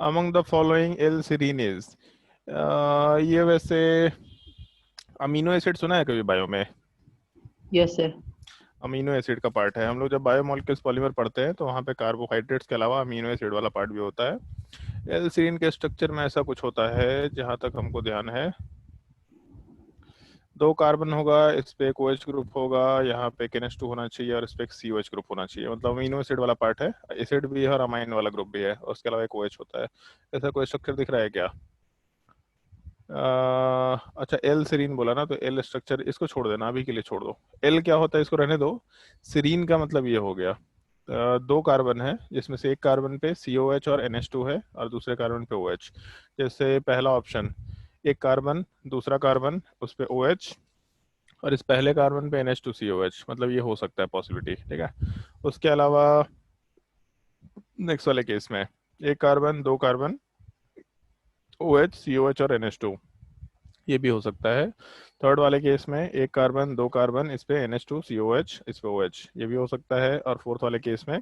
Among the following L serine is, ये वैसे amino acid सुना है कभी बायो में? Yes sir. अमीनो एसिड का पार्ट है। हम लोग जब बायोमोलिक्यूल्स पॉलीमर पढ़ते हैं तो वहाँ पे कार्बोहाइड्रेट्स के अलावा अमीनो एसिड वाला पार्ट भी होता है। एल सीरीन के स्ट्रक्चर में ऐसा कुछ होता है जहाँ तक हमको ध्यान है, दो कार्बन होगा, इस पे एक OH ग्रुप होगा, यहाँ पे एक NH2 होना चाहिए और इस पे एक COH ग्रुप होना चाहिए। मतलब अमीनो एसिड वाला पार्ट है, एसिड भी है और अमाइन वाला ग्रुप भी है, और उसके अलावा एक OH होता है। ऐसा कोई स्ट्रक्चर दिख रहा है क्या? अच्छा, एल सीरीन बोला ना, तो एल स्ट्रक्चर इसको छोड़ देना, अभी के लिए छोड़ दो। एल क्या होता है इसको रहने दो। सीरीन का मतलब ये हो गया, दो कार्बन है जिसमें से एक कार्बन पे COH और NH2 है और दूसरे कार्बन पे OH। जैसे पहला ऑप्शन, एक कार्बन, दूसरा कार्बन, उस पे OH, और इस पहले कार्बन पे NH2COH, मतलब ये हो सकता है पॉसिबिलिटी, ठीक है। उसके अलावा नेक्स्ट वाले केस में एक कार्बन, दो कार्बन, OH COH और NH2, ये भी हो सकता है। थर्ड वाले केस में एक कार्बन, दो कार्बन, इस पे NH2COH, इस पे OH, ये भी हो सकता है। और फोर्थ वाले केस में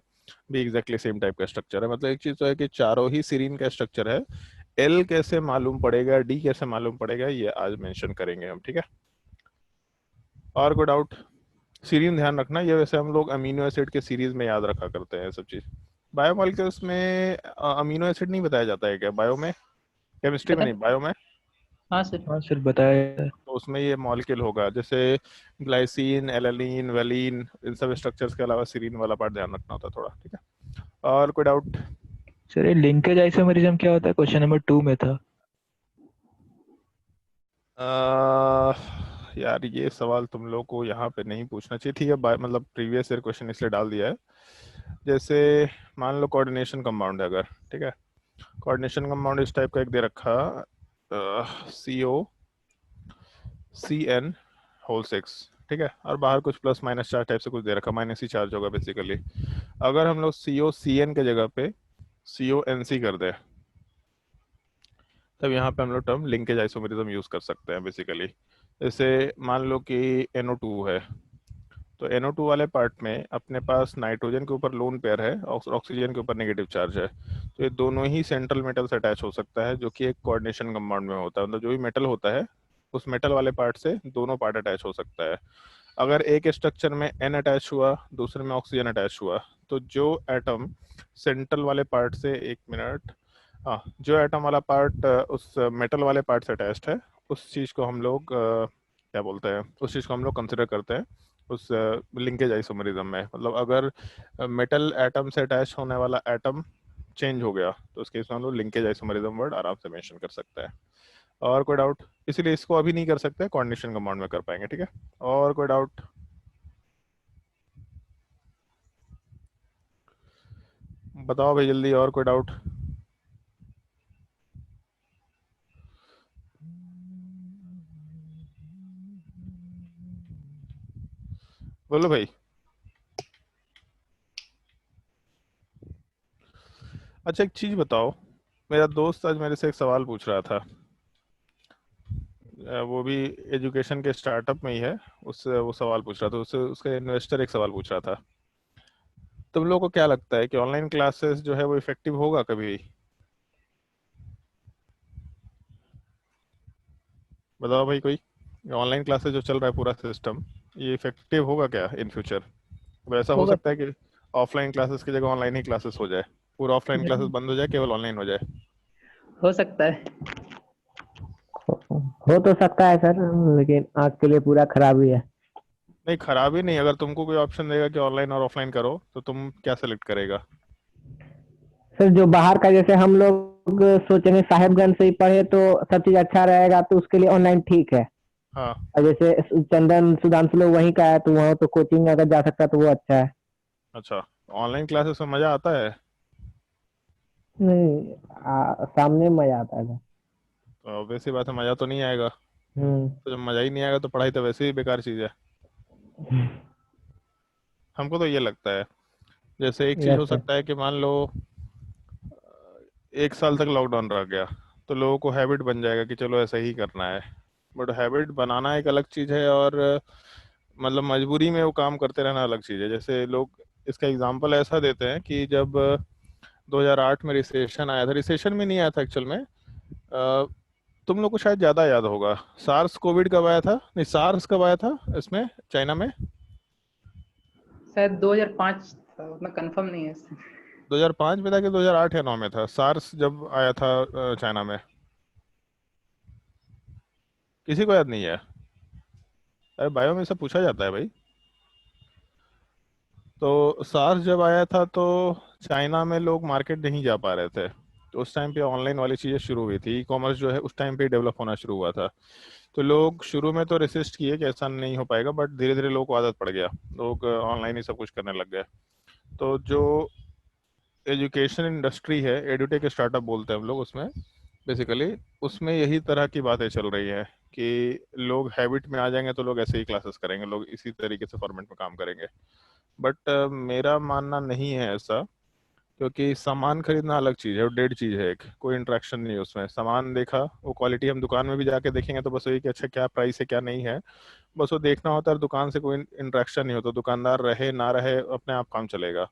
भी एग्जैक्टली सेम टाइप का स्ट्रक्चर है। मतलब एक चीज तो है कि चारों ही सीरीन का स्ट्रक्चर है। एल कैसे मालूम पड़ेगा, डी कैसे मालूम पड़ेगा, ये आज मेंशन करेंगे हम, ठीक है। और कोई डाउट? सीरीन ध्यान रखना, ये वैसे हम लोग अमीनो एसिड के सीरीज में याद रखा करते हैं सब चीज। बायोमोलिक्यूल्स में अमीनो एसिड नहीं बताया जाता है क्या बायो में? केमिस्ट्री में बता। नहीं, बायो में। हाँ सर। हाँ सर, बताया है। तो उसमें ये मॉलिक्यूल होगा, जैसे ग्लाइसिन, एलानिन, वेलिन, इन सब स्ट्रक्चर्स के अलावा सीरीन वाला पार्ट ध्यान रखना होता है थोड़ा, ठीक है। और कोई डाउट? सर, ये लिंकेज आइसोमेरिज्म क्या होता है? क्वेश्चन नंबर 2 में था। यार ये सवाल तुम लोग को यहाँ पे नहीं पूछना चाहिए, ठीक है। मतलब प्रीवियस ईयर क्वेश्चन इसलिए डाल दिया है। जैसे मान लो कोऑर्डिनेशन कंपाउंड है अगर, ठीक है। कोऑर्डिनेशन कंपाउंड इस टाइप का एक दे रखा, COCN6, ठीक है। और बाहर कुछ प्लस माइनस चार्ज टाइप से कुछ दे रखा, माइनस ही चार्ज होगा बेसिकली। अगर हम लोग COCN के जगह पे CONC कर दे, तब यहाँ पे हम लोग टर्म लिंकेज आइसोमेरिज्म यूज कर सकते हैं बेसिकली। जैसे मान लो कि NO2 है, तो NO2 वाले पार्ट में अपने पास नाइट्रोजन के ऊपर लोन पेयर है और ऑक्सीजन के ऊपर नेगेटिव चार्ज है। तो ये दोनों ही सेंट्रल मेटल से अटैच हो सकता है, जो कि एक कोऑर्डिनेशन कंपाउंड में होता है। मतलब जो भी मेटल होता है उस मेटल वाले पार्ट से दोनों पार्ट अटैच हो सकता है। अगर एक स्ट्रक्चर में N अटैच हुआ, दूसरे में ऑक्सीजन अटैच हुआ, तो जो एटम सेंट्रल वाले पार्ट से, एक मिनट, हाँ, जो एटम वाला पार्ट उस मेटल वाले पार्ट से अटैच्ड है, उस चीज़ को हम लोग क्या बोलते हैं, उस चीज़ को हम लोग कंसिडर करते हैं उस लिंकेज आइसोमरिज्म में। मतलब अगर मेटल एटम से अटैच होने वाला एटम चेंज हो गया, तो उसके इसमें हम लोग लिंकेज आइसोमरिज्म वर्ड आराम से मेंशन कर सकते हैं। और कोई डाउट? इसीलिए इसको अभी नहीं कर सकते, कोऑर्डिनेशन कंपाउंड में कर पाएंगे, ठीक है। और कोई डाउट? बताओ भाई जल्दी, और कोई डाउट? बोलो भाई। अच्छा एक चीज बताओ, मेरा दोस्त आज मेरे से एक सवाल पूछ रहा था, वो भी एजुकेशन के स्टार्टअप में ही है। उससे वो सवाल पूछ रहा था, उससे उसका इन्वेस्टर एक सवाल पूछ रहा था, तुम लोगों को क्या लगता है कि ऑनलाइन क्लासेस जो है वो इफेक्टिव होगा कभी? बताओ भाई कोई, ऑनलाइन क्लासेस जो चल रहा है पूरा सिस्टम, ये इफेक्टिव होगा क्या इन फ्यूचर? अब ऐसा हो होगा। सकता है कि ऑफलाइन क्लासेस की जगह ऑनलाइन ही क्लासेस हो जाए, पूरा ऑफलाइन क्लासेस नहीं, बंद हो जाए, केवल ऑनलाइन हो जाए। हो सकता है। हो तो सकता है सर, लेकिन आज के लिए पूरा खराब ही है। नहीं खराब ही नहीं, अगर तुमको कोई ऑप्शन देगा कि ऑनलाइन और ऑफलाइन करो, तो तुम क्या सेलेक्ट करेगा? सर जो बाहर का, जैसे हम लोग सोचेंगे साहेबगंज से ही पढ़े तो सब चीज अच्छा रहेगा, तो उसके लिए ऑनलाइन ठीक है। हाँ। और जैसे चंदन सुधांशु लोग वहीं का है, तो वहाँ तो कोचिंग अगर जा सकता है तो वो अच्छा है। अच्छा, ऑनलाइन क्लासेस में मजा आता है? नहीं, सामने में मजा आता है सर। तो वैसी बात है, मजा तो नहीं आएगा। हम्म। तो जब मजा ही नहीं आएगा तो पढ़ाई तो वैसे ही बेकार चीज है। हमको तो ये लगता है, जैसे एक चीज यस हो सर। सकता है कि मान लो एक साल तक लॉकडाउन रह गया, तो लोगों को हैबिट बन जाएगा कि चलो ऐसा ही करना है। बट हैबिट बनाना एक अलग चीज है, और मतलब मजबूरी में वो काम करते रहना अलग चीज है। जैसे लोग इसका एग्जाम्पल ऐसा देते हैं कि जब 2008 में रिसेशन आया था, रिसेशन में नहीं आया था एक्चुअल में। तुम लोग को शायद ज़्यादा याद होगा, सार्स कोविड कब आया था, नहीं सार्स कब आया था इसमें चाइना में? शायद 2005 था, उतना कंफर्म नहीं है। 2005 में था कि 2008 या 9 में था सार्स जब आया था चाइना में? किसी को याद नहीं है? अरे बायो में से पूछा जाता है भाई। तो सार्स जब आया था तो चाइना में लोग मार्केट नहीं जा पा रहे थे, तो उस टाइम पे ऑनलाइन वाली चीज़ें शुरू हुई थी, ई कॉमर्स जो है उस टाइम पे डेवलप होना शुरू हुआ था। तो लोग शुरू में तो रेसिस्ट किए कि ऐसा नहीं हो पाएगा, बट धीरे धीरे लोगों को आदत पड़ गया, लोग ऑनलाइन ही सब कुछ करने लग गए। तो जो एजुकेशन इंडस्ट्री है, एडुटेक स्टार्टअप बोलते हैं हम लोग उसमें, बेसिकली उसमें यही तरह की बातें चल रही हैं कि लोग हैबिट में आ जाएंगे तो लोग ऐसे ही क्लासेस करेंगे, लोग इसी तरीके से फॉर्मेट में काम करेंगे। बट मेरा मानना नहीं है ऐसा, क्योंकि सामान खरीदना अलग चीज़ है और डेड चीज़ है, एक कोई इंटरेक्शन नहीं है उसमें। सामान देखा, वो क्वालिटी हम दुकान में भी जाके देखेंगे तो बस वही कि अच्छा क्या प्राइस है क्या नहीं है, बस वो देखना होता है। दुकान से कोई इंटरेक्शन नहीं होता, दुकानदार रहे ना रहे अपने आप काम चलेगा।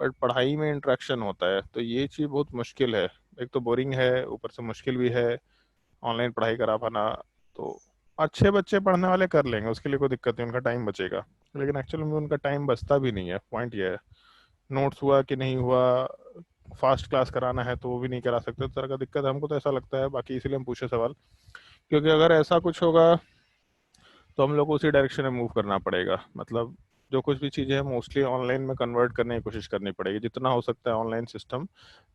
बट पढ़ाई में इंटरेक्शन होता है, तो ये चीज़ बहुत मुश्किल है। एक तो बोरिंग है, ऊपर से मुश्किल भी है ऑनलाइन पढ़ाई करा पाना। तो अच्छे बच्चे पढ़ने वाले कर लेंगे, उसके लिए कोई दिक्कत नहीं, उनका टाइम बचेगा। लेकिन एक्चुअली में उनका टाइम बचता भी नहीं है, पॉइंट ये है। नोट्स हुआ कि नहीं हुआ, फास्ट क्लास कराना है तो वो भी नहीं करा सकते, तो तरह का दिक्कत है। हमको तो ऐसा लगता है, बाकी इसीलिए हम पूछे सवाल, क्योंकि अगर ऐसा कुछ होगा तो हम लोग को उसी डायरेक्शन में मूव करना पड़ेगा। मतलब जो कुछ भी चीज़ें हैं मोस्टली ऑनलाइन में कन्वर्ट करने की कोशिश करनी पड़ेगी, जितना हो सकता है ऑनलाइन सिस्टम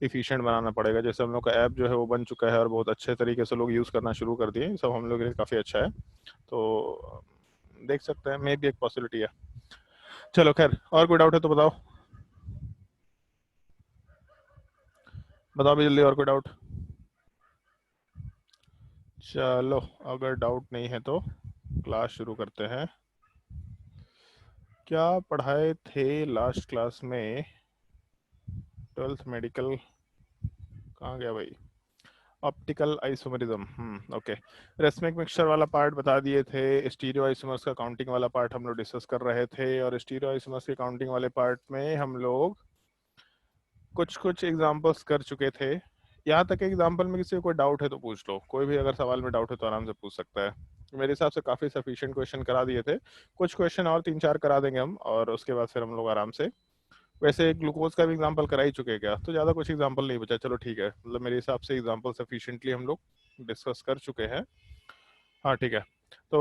इफिशिएंट बनाना पड़ेगा। जैसे हम लोग का ऐप जो है वो बन चुका है और बहुत अच्छे तरीके से लोग यूज़ करना शुरू कर दिए, सब हम लोग के लिए काफ़ी अच्छा है। तो देख सकते हैं, मे भी एक पॉसिबिलिटी है। चलो खैर, और कोई डाउट है तो बताओ, बताओ भी जल्दी, और कोई डाउट? चलो अगर डाउट नहीं है तो क्लास शुरू करते हैं। क्या पढ़ाए थे लास्ट क्लास में? 12th मेडिकल कहाँ गया भाई? Optical isomerism, okay. Racemic mixture वाला पार्ट बता दिए थे, स्टीरियो आइसोमर्स का काउंटिंग वाला पार्ट हम लोग डिस्कस कर रहे थे, और स्टीरियो आइसोमर्स के काउंटिंग वाले पार्ट में हम लोग कुछ कुछ एग्जांपल्स कर चुके थे। यहाँ तक एग्जांपल में किसी को कोई डाउट है तो पूछ लो, कोई भी अगर सवाल में डाउट है तो आराम से पूछ सकता है। मेरे हिसाब से काफ़ी सफिशिएंट क्वेश्चन करा दिए थे, कुछ क्वेश्चन और 3-4 करा देंगे हम, और उसके बाद फिर हम लोग आराम से। वैसे ग्लूकोज का भी एग्जांपल करा ही चुके हैं क्या? तो ज़्यादा कुछ एग्जांपल नहीं बचा, चलो ठीक है। मतलब मेरे हिसाब से एग्जांपल सफिशिएंटली हम लोग डिस्कस कर चुके हैं। हाँ ठीक है। तो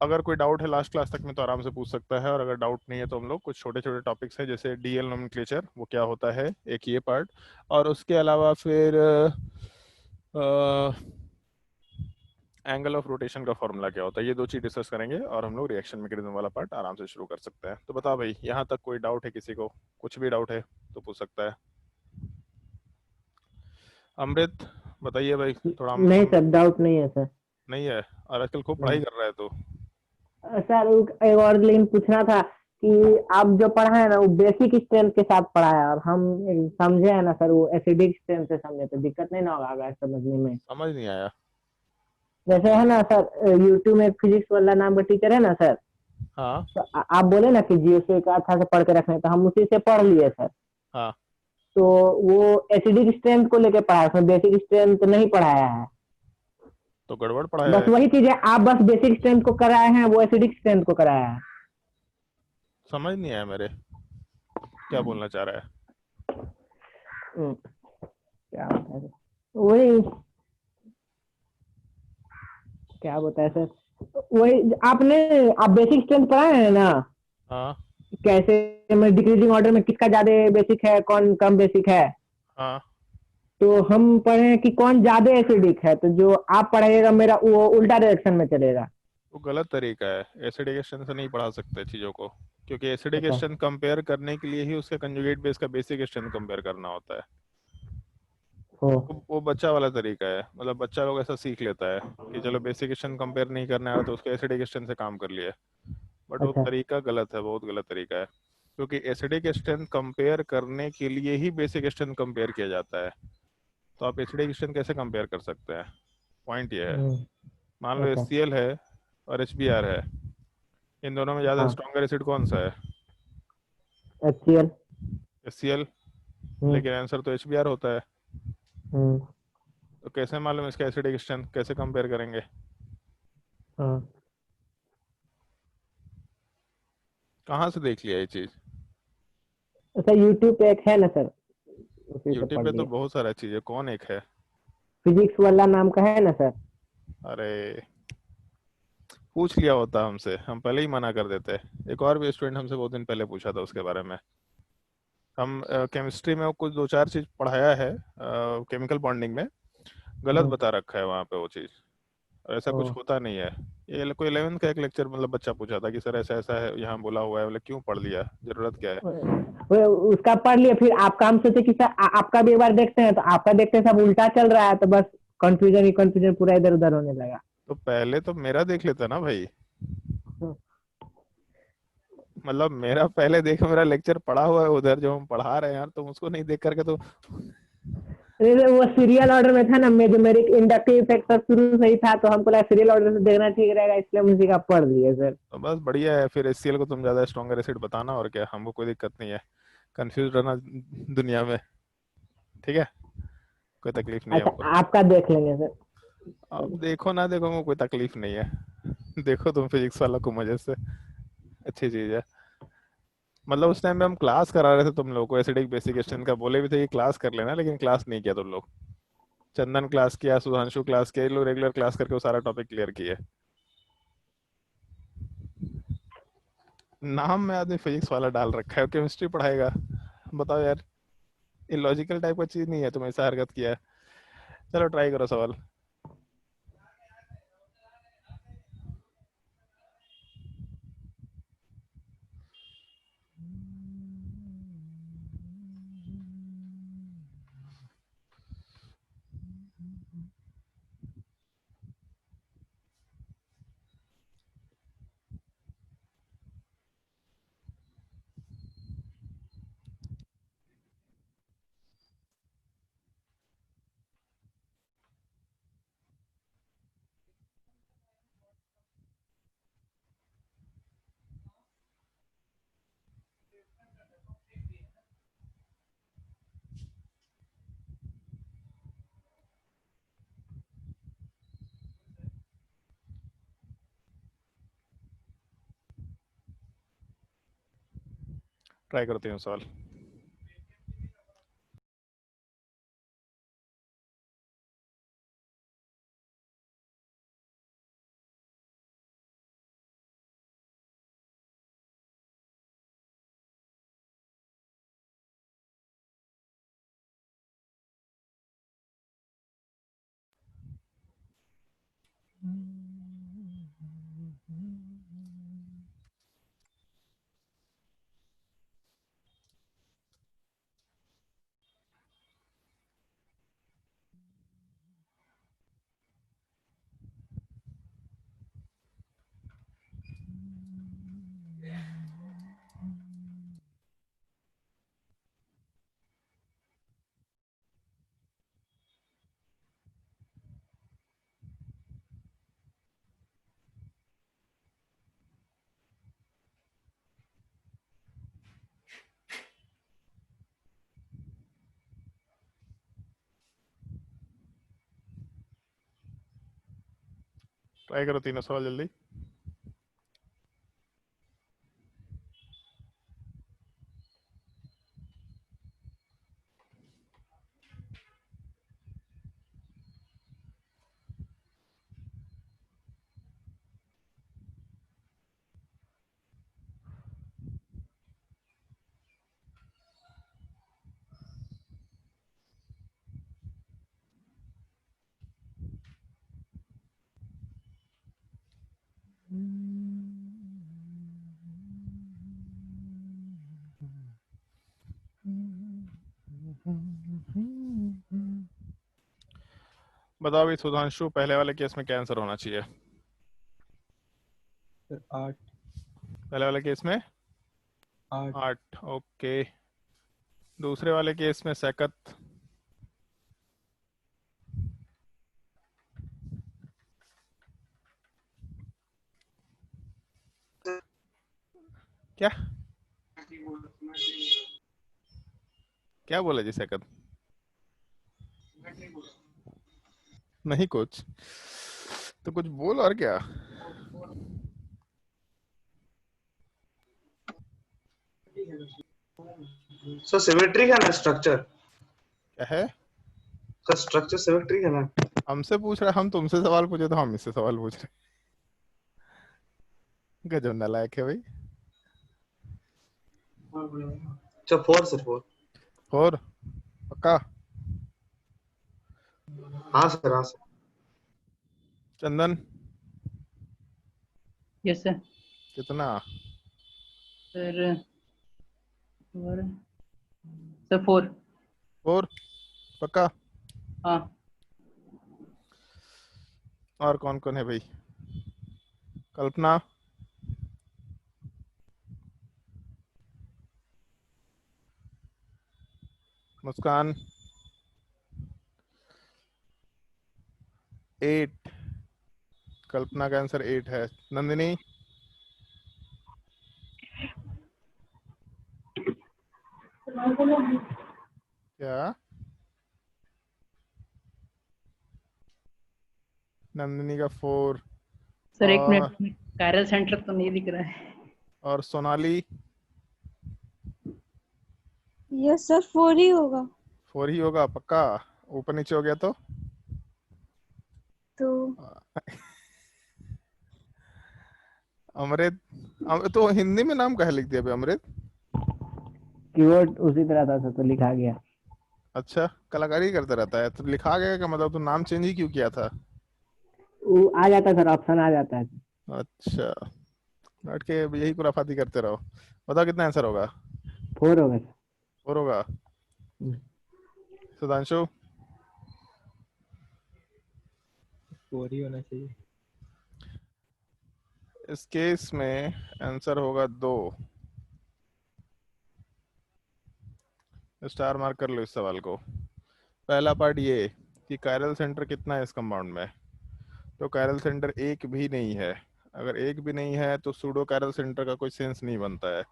अगर कोई डाउट है लास्ट क्लास तक में तो आराम से पूछ सकता है, और अगर डाउट नहीं है तो हम लोग कुछ छोटे छोटे टॉपिक्स हैं, जैसे डीएल नोमेनक्लेचर वो क्या होता है, एक ये पार्ट, और उसके अलावा फिर एंगल ऑफ रोटेशन का फॉर्मूला क्या होता है, ये दो चीज डिस्कस करेंगे, और हम लोग रिएक्शन मैकेनिज्म वाला पार्ट आराम से शुरू कर सकते हैं। तो बताओ भाई, यहाँ तक कोई डाउट है किसी को? कुछ भी डाउट है तो पूछ सकता है। अमृत बताइए भाई, थोड़ा नहीं सर, डाउट नहीं है सर। नहीं है? और आजकल खूब नहीं पढ़ाई कर रहा है तो। सर, एक और लेकिन पूछना था कि आप जो पढ़ाए ना वो बेसिक स्ट्रेंथ के साथ पढ़ाया, और हम समझे है ना सर, वो एसिडिक स्ट्रेंथ से समझे, तो दिक्कत नहीं ना होगा अगर समझने में? समझ नहीं आया। जैसे है ना सर, यूट्यूब में फिजिक्स वाला नाम का टीचर है ना सर, हाँ तो आप बोले ना कि जीएसए का अच्छा से पढ़ के रखना है, तो हम उसी से पढ़ लिए सर। हाँ। तो वो एसिडिक स्ट्रेंथ को लेके पढ़ाया, उसमें बेसिक स्ट्रेंथ नहीं पढ़ाया है। तो गड़बड़ पढ़ाया बस है। वही चीज है, आप बस बेसिक स्ट्रेंथ को कराए हैं, वो एसिडिक स्ट्रेंथ को कराया है। समझ नहीं आया मेरे, क्या बोलना चाह रहा है? क्या होता है सर? वही, क्या बताया सर, वही आपने, आप बेसिक स्ट्रेंथ पढ़ाए हैं ना, हाँ कैसे में डिक्रीजिंग ऑर्डर में किसका ज्यादा बेसिक है, कौन कम बेसिक है। हाँ। तो हम पढ़े कि कौन ज्यादा एसिडिक है, तो जो आप पढ़ाइएगा मेरा वो उल्टा डायरेक्शन में चलेगा। वो गलत तरीका है, एसिडिक स्ट्रेंथ से नहीं पढ़ा सकते चीज़ों को, क्योंकि एसिडिक अच्छा। स्ट्रेंथ कंपेयर करने के लिए ही उसके कंजुगेट बेस का बेसिक स्ट्रेंथ कंपेयर करना होता है। हो। वो बच्चा वाला तरीका है, मतलब बच्चा लोग ऐसा सीख लेता है कि चलो बेसिक स्ट्रेंथ कंपेयर नहीं करना है तो उसके एसिडिक स्ट्रेंथ से काम कर लिया। बट वो अच्छा। तरीका गलत है, बहुत गलत तरीका है, क्योंकि एसिडिक स्ट्रेंथ कंपेयर करने के लिए ही बेसिक स्ट्रेंथ कंपेयर किया जाता है। तो आप एसिडिक स्ट्रेंथ कैसे कंपेयर कर सकते हैं? पॉइंट ये है। मान लो अच्छा। HCl है और HBr है, इन दोनों में ज़्यादा हाँ। स्ट्रॉन्गर एसिड कौन सा है? HCl। HCl। लेकिन आंसर तो HBr होता है। हम्म, तो कैसे मालूम इसका एसिडिक स्ट्रेंथ, कैसे कंपेयर करेंगे? हाँ। कहाँ से देख लिया ये चीज? अच्छा, यूट्यूब पे एक है ना सर, उसी से यूट्यूब पढ़ पे तो लिए। बहुत सारा चीज है, कौन एक है? फिजिक्स वाला नाम का है ना सर। अरे पूछ लिया होता हमसे, हम पहले ही मना कर देते। एक और भी स्टूडेंट हमसे बहुत दिन पहले पूछा था उसके बारे में। हम केमिस्ट्री में वो कुछ दो चार चीज पढ़ाया है केमिकल बॉन्डिंग में, गलत हम्म, बता रखा है वहाँ पे वो चीज। ऐसा कुछ ओ, होता नहीं है। ये कोई 11th का एक लेक्चर, मतलब बच्चा पूछा था कि सर ऐसा ऐसा है यहाँ बोला हुआ है, बोले क्यों पढ़ लिया, जरूरत क्या है? उसका पढ़ लिए, फिर आपका हम सोचे कि सर आपका भी एक बार देखते हैं, तो आपका देखते हैं सब उल्टा चल रहा है, तो बस कंफ्यूजन ही कंफ्यूजन पूरा इधर उधर होने लगा। तो पहले तो मेरा देख लेता ना भाई। मतलब मेरा पहले देखो, मेरा लेक्चर पढ़ा हुआ है उधर जो हम पढ़ा रहे हैं यार, तुम उसको नहीं देख करके तो। अरे वो सीरियल ऑर्डर में था ना, मेजोमेरिक इंडक्टिव इफेक्ट सब शुरू से ही था, तो हमको लगा सीरियल ऑर्डर से देखना ठीक रहेगा, इसलिए हम उसी का पढ़ लिए सर। तो बस बढ़िया है, फिर HCl को तुम ज्यादा स्ट्रॉन्गर एसिड बताना, और क्या, हमको कोई दिक्कत नहीं है। कंफ्यूज रहना दुनिया में, ठीक है, कोई तकलीफ नहीं है अच्छा, हमको। आपका देख लेंगे सर। अब देखो ना देखो, हमको कोई तकलीफ नहीं है। देखो तुम फिजिक्स वाला को मजे से, अच्छी चीज है। मतलब उस टाइम पे हम क्लास करा रहे थे तुम लोगों को एसिडिक बेसिक स्ट्रेंथ का, बोले भी थे कि क्लास कर लेना, लेकिन क्लास नहीं किया तुम लोग। चंदन क्लास किया, सुधांशु क्लास किया, ये लोग रेगुलर क्लास करके वो सारा टॉपिक क्लियर किए। नाम में आदमी फिजिक्स वाला डाल रखा है, केमिस्ट्री पढ़ाएगा? बताओ यार, ये लॉजिकल टाइप का चीज नहीं है, तुम ऐसा हरकत किया है। चलो ट्राई करो सवाल। ट्राई करते हैं सवाल। ट्राई करो तीनों सवाल जल्दी। बताओ अभी सुधांशु, पहले वाले केस में क्या आंसर होना चाहिए? सर 8। पहले वाले केस में 8। 8, ओके। दूसरे वाले केस में सैकत। क्या? क्या बोला जी सेकंड? नहीं कुछ, तो कुछ बोल और क्या। सो सिमेट्रिक है ना स्ट्रक्चर? क्या है? सर स्ट्रक्चर सिमेट्रिक है ना? हमसे पूछ रहा है, हम तुमसे सवाल पूछे तो हम इससे सवाल पूछ रहे हैं। गजब नालायक है भाई। अच्छा 4 सर 4। और पक्का? हाँ सर हाँ सर। चंदन यस सर। कितना? सर और सर 4। और पक्का? हाँ और कौन कौन है भाई? कल्पना, मुस्कान, 8। कल्पना का आंसर 8 है। नंदिनी, क्या? नंदिनी का 4। सर, एक और मिनट, कायरल सेंटर तो नहीं दिख रहा है। और सोनाली? यस सर 4 ही होगा 4 ही होगा पक्का? ऊपर नीचे हो गया तो। अमृत, तो हिंदी में नाम कहे लिख दिया बे अमृत? कीवर्ड उसी तरह था सर, तो लिखा गया। अच्छा, कलाकारी करता रहता है तो लिखा गया का मतलब तो नाम चेंज ही क्यों किया था? वो आ जाता है सर, ऑप्शन आ जाता है। अच्छा, बैठ के यही खुराफाती करते रहो। बताओ कितना आंसर होगा? 4 होगा सर। 4 होगा। सुधांशु? 4 ही होना चाहिए। इस केस में आंसर होगा 2। स्टार मार्क कर लो इस सवाल को। पहला पार्ट ये कि कायरल सेंटर कितना है इस कंपाउंड में, तो कायरल सेंटर एक भी नहीं है। अगर एक भी नहीं है तो सूडो कायरल सेंटर का कोई सेंस नहीं बनता है।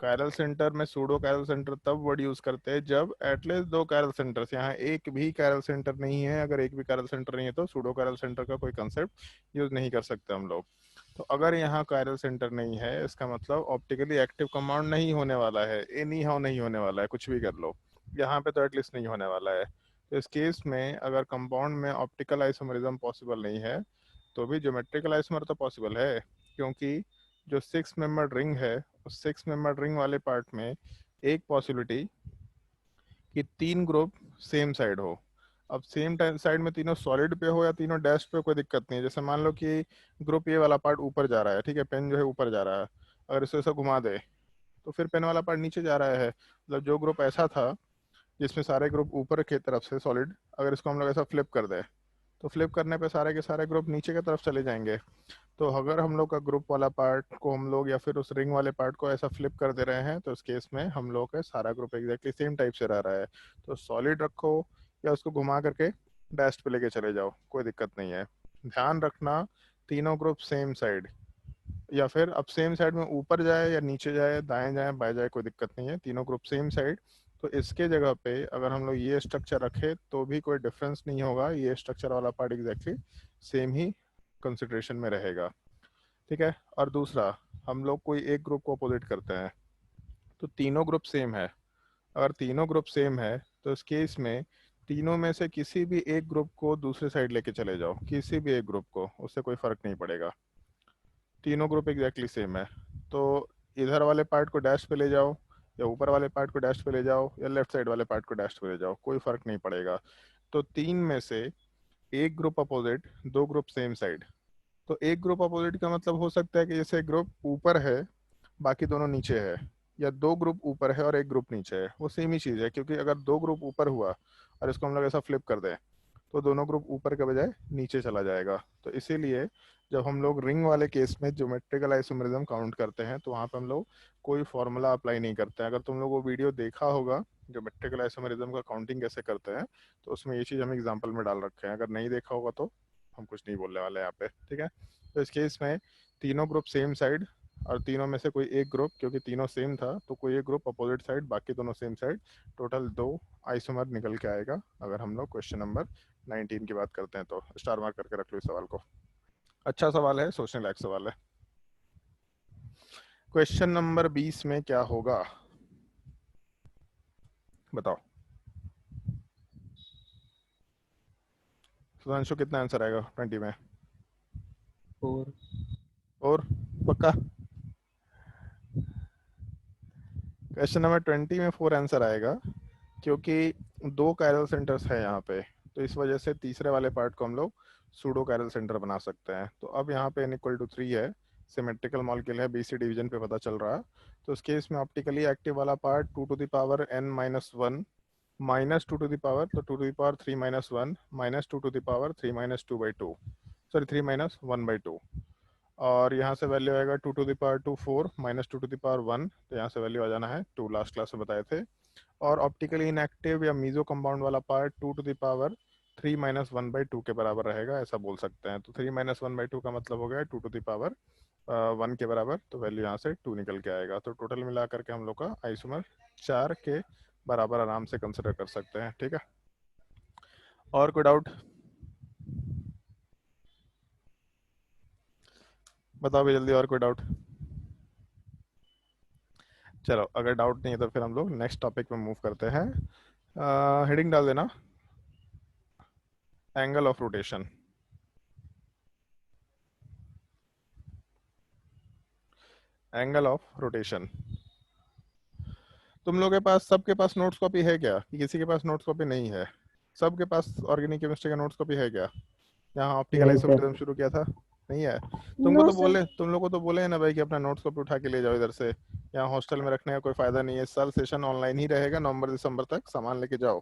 कायरल सेंटर में सूडो कायरल सेंटर तब वर्ड यूज करते हैं जब एटलीस्ट 2 कायरल सेंटर्स, यहाँ एक भी कायरल सेंटर नहीं है। अगर एक भी कायरल सेंटर नहीं है तो सूडो कायरल सेंटर का कोई कंसेप्ट यूज नहीं कर सकते हम लोग। तो अगर यहाँ कायरल सेंटर नहीं है इसका मतलब ऑप्टिकली एक्टिव कंपाउंड नहीं होने वाला है। एनी हाउ नहीं होने वाला है, कुछ भी कर लो, यहाँ पे तो एटलीस्ट नहीं होने वाला है। तो इस केस में अगर कंपाउंड में ऑप्टिकल आइसोमरिज्म पॉसिबल नहीं है तो भी ज्योमेट्रिकल आइसोमर तो पॉसिबल है, क्योंकि जो 6 मेंबर्ड रिंग है उस 6 मेंबर्ड रिंग वाले पार्ट में एक पॉसिबिलिटी कि 3 ग्रुप सेम साइड हो। अब सेम साइड में तीनों सॉलिड पे हो या तीनों डैश पे, कोई दिक्कत नहीं है। जैसे मान लो कि ग्रुप ये वाला पार्ट ऊपर जा रहा है, ठीक है, पेन जो है ऊपर जा रहा है, अगर इसे ऐसा घुमा दे तो फिर पेन वाला पार्ट नीचे जा रहा है। मतलब जो ग्रुप ऐसा था जिसमें सारे ग्रुप ऊपर की तरफ से सॉलिड, अगर इसको हम लोग ऐसा फ्लिप कर दे तो फ्लिप करने पे सारे के सारे ग्रुप नीचे की तरफ चले जाएंगे। तो अगर हम लोग का ग्रुप वाला पार्ट को हम लोग या फिर उस रिंग वाले पार्ट को ऐसा फ्लिप कर दे रहे हैं तो इस केस में हम लोग का सारा ग्रुप एग्जैक्टली सेम टाइप से रह रहा है। तो सॉलिड रखो या उसको घुमा करके डैश पे लेके चले जाओ, कोई दिक्कत नहीं है। ध्यान रखना तीनों ग्रुप सेम साइड, या फिर अब सेम साइड में ऊपर जाए या नीचे जाए, दाएं जाए बाएं जाए, कोई दिक्कत नहीं है, तीनों ग्रुप सेम साइड। तो इसके जगह पे अगर हम लोग ये स्ट्रक्चर रखे तो भी कोई डिफरेंस नहीं होगा, ये स्ट्रक्चर वाला पार्ट एग्जैक्टली सेम ही कंसिडरेशन में रहेगा, ठीक है। और दूसरा, हम लोग कोई एक ग्रुप को अपोजिट करते हैं तो तीनों ग्रुप सेम है। अगर तीनों ग्रुप सेम है तो इस केस में तीनों में से किसी भी एक ग्रुप को दूसरे साइड लेके चले जाओ, किसी भी एक ग्रुप को, उससे कोई फर्क नहीं पड़ेगा, तीनों ग्रुप एग्जैक्टली सेम है। तो इधर वाले पार्ट को डैश पे ले जाओ या ऊपर वाले पार्ट को डैश पे ले जाओ या लेफ्ट साइड वाले पार्ट को डैश पे ले जाओ, कोई फर्क नहीं पड़ेगा। तो 3 में से एक group opposite, 2 group same side. तो एक ग्रुप अपोजिट का मतलब हो सकता है कि जैसे ग्रुप ऊपर है बाकी दोनों नीचे है, या 2 ग्रुप ऊपर है और एक ग्रुप नीचे है, वो सेम ही चीज़ है। क्योंकि अगर 2 ग्रुप ऊपर हुआ और इसको हम लोग ऐसा फ्लिप कर दें तो दोनों ग्रुप ऊपर के बजाय नीचे चला जाएगा। तो इसीलिए जब हम लोग रिंग वाले केस में ज्योमेट्रिकल आइसोमेरिज्म काउंट करते हैं तो वहाँ पे हम लोग कोई फॉर्मूला अप्लाई नहीं करते हैं। अगर तुम लोग वो वीडियो देखा होगा ज्योमेट्रिकल आइसोमेरिज्म का काउंटिंग कैसे करते हैं तो उसमें ये चीज़ हम एग्जाम्पल में डाल रखे हैं, अगर नहीं देखा होगा तो हम कुछ नहीं बोलने वाले यहाँ पे, ठीक है। तो इस केस में तीनों ग्रुप सेम साइड, और तीनों में से कोई एक ग्रुप, क्योंकि तीनों सेम था तो कोई एक ग्रुप अपोजिट साइड, बाकी दोनों सेम साइड, टोटल 2 आइसोमर निकल के आएगा। अगर हम लोग क्वेश्चन नंबर 19 की बात करते हैं तो स्टार मार्क करके रख लो इस सवाल को। अच्छा सवाल है, सोचने लायक सवाल है। क्वेश्चन नंबर 20 में क्या होगा बताओ। सुधांशु कितना आंसर आएगा 20 में? 4। और पक्का? क्वेश्चन नंबर 20 में 4 आंसर आएगा, क्योंकि 2 कायरल सेंटर्स है यहाँ पे, तो इस वजह से तीसरे वाले पार्ट को हम लोग सूडो कायरल सेंटर बना सकते हैं। तो अब यहाँ पे n=3 है, सिमेट्रिकल मॉलिक्यूल है, BC डिवीजन पे पता चल रहा है। तो इस केस में ऑप्टिकली एक्टिव वाला part 2 to the power n minus 1 minus 2 to the power, तो 2 to the power 3 minus 1 minus 2 to the power 3 minus 2/2, sorry 3 minus 1/2। और यहाँ से वैल्यू आएगा 2 to the power 2 4 minus 2 to the power 1, तो यहाँ से value आ जाना है 2, लास्ट क्लास में बताए थे। और ऑप्टिकली इनएक्टिव या मीजो कंपाउंड वाला part 2 to the power 3 minus 1/2 के बराबर रहेगा, ऐसा बोल सकते हैं। तो 3 माइनस 1/2 का मतलब हो गया 2 टू द पावर 1 के बराबर, तो वैल्यू यहाँ से 2 निकल के आएगा। तो टोटल मिला करके हम लोग का आइसोमर 4 के बराबर आराम से कंसिडर कर सकते हैं। ठीक है, और कोई डाउट बताओ भी जल्दी, और कोई डाउट? चलो अगर डाउट नहीं है तो फिर हम लोग नेक्स्ट टॉपिक में मूव करते हैं। हेडिंग डाल देना, angle of rotation. Angle of rotation. तुम लोग के पास, सबके पास नोट्स कॉपी है क्या, कि किसी के पास नोट्स कॉपी नहीं है? सबके पास ऑर्गेनिक केमिस्ट्री का नोट्स कॉपी है क्या? यहाँ ऑप्टिकल नहीं सर। आइसोमेरिज्म शुरू किया था, नहीं है? तुमको नो तो सर। बोले, तुम लोग को तो बोले हैं ना भाई कि अपना नोट्स कॉपी उठा के ले जाओ इधर से, यहाँ हॉस्टल में रखने का कोई फायदा नहीं है। इस साल सेशन ऑनलाइन ही रहेगा, नवंबर दिसंबर तक। सामान लेके जाओ,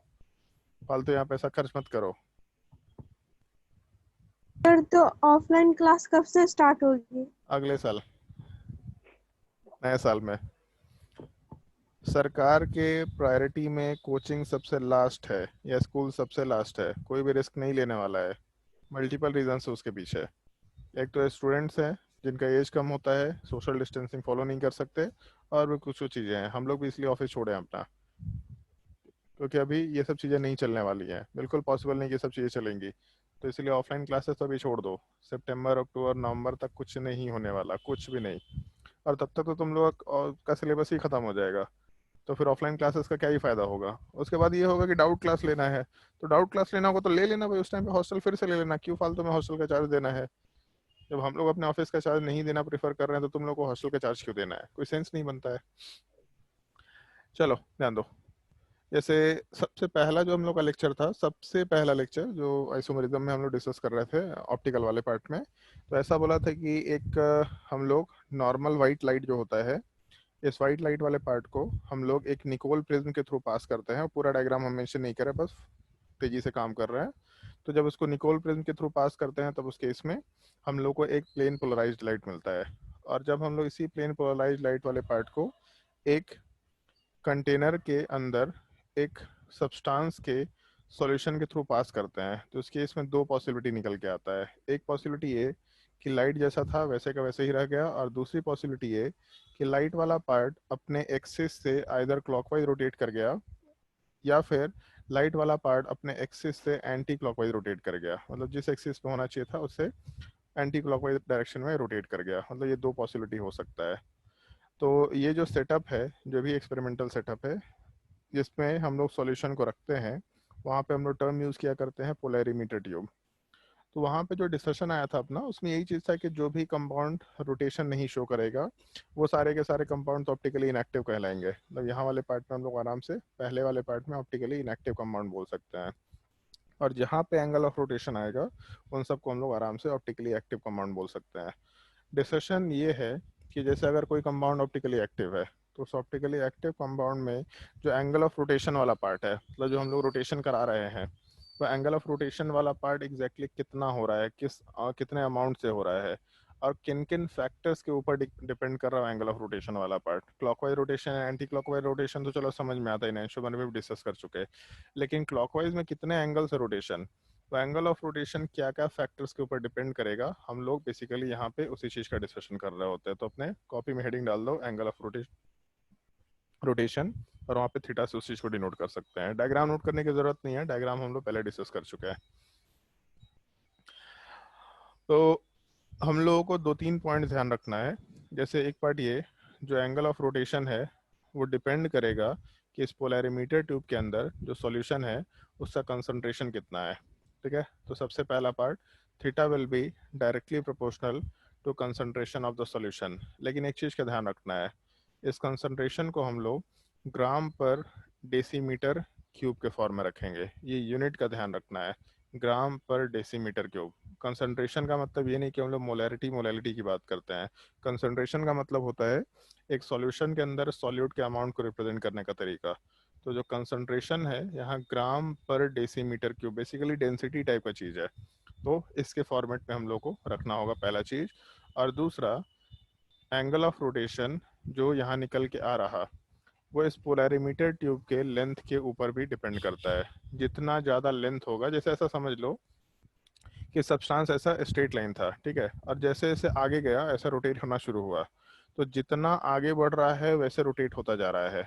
फालतू यहाँ पैसा खर्च मत करो। सर तो ऑफलाइन क्लास कब से स्टार्ट होगी? अगले साल, नए साल में। सरकार के प्रायोरिटी में कोचिंग सबसे लास्ट है या स्कूल सबसे लास्ट है, कोई भी रिस्क नहीं लेने वाला है। मल्टीपल रीजन है उसके पीछे। एक तो स्टूडेंट्स हैं जिनका एज कम होता है, सोशल डिस्टेंसिंग फॉलो नहीं कर सकते, और भी कुछ चीज़ें हैं। हम लोग भी इसलिए ऑफिस छोड़े हैं अपना, क्योंकि अभी ये सब चीज़ें नहीं चलने वाली हैं, बिल्कुल पॉसिबल नहीं कि ये सब चीज़ें चलेंगी। तो इसलिए ऑफलाइन क्लासेस तो अभी छोड़ दो, सितंबर अक्टूबर नवंबर तक कुछ नहीं होने वाला, कुछ भी नहीं। और तब तक तो तुम लोग का सिलेबस ही खत्म हो जाएगा, तो फिर ऑफलाइन क्लासेस का क्या ही फायदा होगा। उसके बाद ये होगा कि डाउट क्लास लेना है, तो डाउट क्लास लेना होगा तो ले लेना भाई, उस टाइम पे हॉस्टल फिर से ले लेना, क्यों फालतू में हॉस्टल का चार्ज देना है। जब हम लोग अपने ऑफिस का चार्ज नहीं देना प्रेफर कर रहे हैं, तो तुम लोग को हॉस्टल का चार्ज क्यों देना है, कोई सेंस नहीं बनता है। चलो ध्यान दो। जैसे सबसे पहला जो हम लोग का लेक्चर था, सबसे पहला लेक्चर जो आइसोमेरिज्म में हम लोग डिस्कस कर रहे थे ऑप्टिकल वाले पार्ट में, तो ऐसा बोला था कि एक हम लोग नॉर्मल वाइट लाइट जो होता है, इस वाइट लाइट वाले पार्ट को हम लोग एक निकोल प्रिज्म के थ्रू पास करते हैं। पूरा डायग्राम हम मेंशन नहीं कर रहे, बस तेजी से काम कर रहे हैं। तो जब उसको निकोल प्रिज्म के थ्रू पास करते हैं, तब उस केस में हम लोग को एक प्लेन पोलराइज्ड लाइट मिलता है। और जब हम लोग इसी प्लेन पोलराइज्ड लाइट वाले पार्ट को एक कंटेनर के अंदर एक सब्सटेंस के सॉल्यूशन के थ्रू पास करते हैं, तो इस केस में 2 पॉसिबिलिटी निकल के आता है। एक पॉसिबिलिटी ये कि लाइट जैसा था वैसे का वैसे ही रह गया, और दूसरी पॉसिबिलिटी ये कि लाइट वाला पार्ट अपने एक्सिस से आइदर क्लॉकवाइज रोटेट कर गया, या फिर लाइट वाला पार्ट अपने एक्सिस से एंटी क्लॉकवाइज रोटेट कर गया, मतलब जिस एक्सिस पे होना चाहिए था उससे एंटी क्लॉकवाइज डायरेक्शन में रोटेट कर गया। मतलब ये 2 पॉसिबिलिटी हो सकता है। तो ये जो सेटअप है, जो भी एक्सपेरिमेंटल सेटअप है, जिसमें हम लोग सॉल्यूशन को रखते हैं, वहाँ पे हम लोग टर्म यूज़ किया करते हैं पोलैरिमीटर ट्यूब। तो वहाँ पे जो डिस्कशन आया था अपना, उसमें यही चीज़ था कि जो भी कंपाउंड रोटेशन नहीं शो करेगा, वो सारे के सारे कंपाउंड तो ऑप्टिकली इनएक्टिव कहलाएंगे। मतलब यहाँ वाले पार्ट में हम लोग आराम से पहले वाले पार्ट में ऑप्टिकली इनएक्टिव कंपाउंड बोल सकते हैं, और जहाँ पे एंगल ऑफ रोटेशन आएगा उन सबको हम लोग आराम से ऑप्टिकली एक्टिव कंपाउंड बोल सकते हैं। डिस्कशन ये है कि जैसे अगर कोई कंपाउंड ऑप्टिकली एक्टिव है, तो उस ऑप्टिकली एक्टिव कंपाउंड में जो एंगल ऑफ रोटेशन वाला पार्ट है, मतलब जो हम लोग रोटेशन करा रहे हैं, तो एंगल ऑफ रोटेशन वाला पार्ट एग्जैक्टली कितना हो रहा है, कितने अमाउंट से हो रहा है, और किन किन फैक्टर्स के ऊपर डिपेंड कर रहा है एंगल ऑफ रोटेशन वाला part. Clockwise rotation, anti clockwise rotation तो चलो समझ में आता है, नैंशो में भी डिस्कस कर चुके हैं, लेकिन क्लॉकवाइज में कितने एंगल से रोटेशन, तो एंगल ऑफ रोटेशन क्या क्या फैक्टर्स के ऊपर डिपेंड करेगा, हम लोग बेसिकली यहाँ पे उसी चीज़ का डिस्कशन कर रहे होते हैं। तो अपने कॉपी में हेडिंग डाल दो एंगल ऑफ रोटेशन, और वहाँ पे थीटा से उस चीज़ को डिनोट कर सकते हैं। डायग्राम नोट करने की जरूरत नहीं है, डायग्राम हम लोग पहले डिस्कस कर चुके हैं। तो हम लोगों को 2-3 पॉइंट ध्यान रखना है। जैसे एक पार्ट ये, जो एंगल ऑफ रोटेशन है वो डिपेंड करेगा कि इस पोलैरिमीटर ट्यूब के अंदर जो सॉल्यूशन है उसका कंसंट्रेशन कितना है। ठीक है, तो सबसे पहला part, theta will be directly proportional to concentration of the solution. लेकिन एक चीज़ का ध्यान रखना है, इस कंसंट्रेशन को हम लोग ग्राम पर डेसीमीटर क्यूब के फॉर्म में रखेंगे। ये यूनिट का ध्यान रखना है, ग्राम पर डेसीमीटर क्यूब। कंसंट्रेशन का मतलब ये नहीं कि हम लोग मोलैरिटी की बात करते हैं। कंसंट्रेशन का मतलब होता है एक सॉल्यूशन के अंदर सॉल्यूट के अमाउंट को रिप्रेजेंट करने का तरीका। तो जो कंसंट्रेशन है यहाँ ग्राम पर decimetre cube, basically density type का चीज़ है। तो इसके फॉर्मेट में हम लोग को रखना होगा, पहला चीज़। और दूसरा, एंगल ऑफ रोटेशन जो यहाँ निकल के आ रहा वो इस पोलैरिमीटर ट्यूब के लेंथ के ऊपर भी डिपेंड करता है। जितना ज़्यादा लेंथ होगा, जैसे ऐसा समझ लो कि सब्सटेंस ऐसा स्ट्रेट लाइन था, ठीक है, और जैसे जैसे आगे गया ऐसा रोटेट होना शुरू हुआ। तो जितना आगे बढ़ रहा है वैसे रोटेट होता जा रहा है।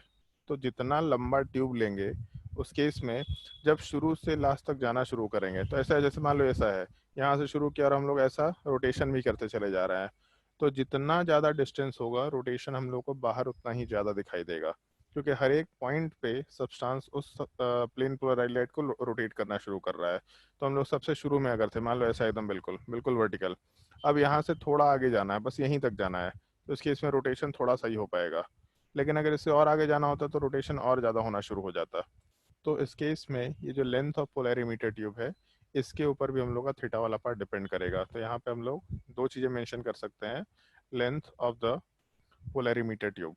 तो जितना लंबा ट्यूब लेंगे उस केस में जब शुरू से लास्ट तक जाना शुरू करेंगे, तो ऐसा है जैसे मान लो ऐसा है, यहाँ से शुरू किया और हम लोग ऐसा रोटेशन भी करते चले जा रहे हैं। तो जितना ज़्यादा डिस्टेंस होगा रोटेशन हम लोग को बाहर उतना ही ज़्यादा दिखाई देगा, क्योंकि हर एक पॉइंट पे सब्सटेंस उस प्लेन पोलराइज्ड लाइट को रोटेट करना शुरू कर रहा है। तो हम लोग सबसे शुरू में अगर थे, मान लो ऐसा एकदम बिल्कुल बिल्कुल वर्टिकल, अब यहाँ से थोड़ा आगे जाना है, बस यहीं तक जाना है, तो इसके इसमें रोटेशन थोड़ा सा ही हो पाएगा। लेकिन अगर इससे और आगे जाना होता तो रोटेशन और ज़्यादा होना शुरू हो जाता। तो इस केस में ये जो लेंथ ऑफ पोलैरिमीटर ट्यूब है इसके ऊपर भी हम लोग का थीटा वाला पार्ट डिपेंड करेगा। तो यहाँ पे हम लोग दो चीज़ें मेंशन कर सकते हैं, length of the polarimeter tube,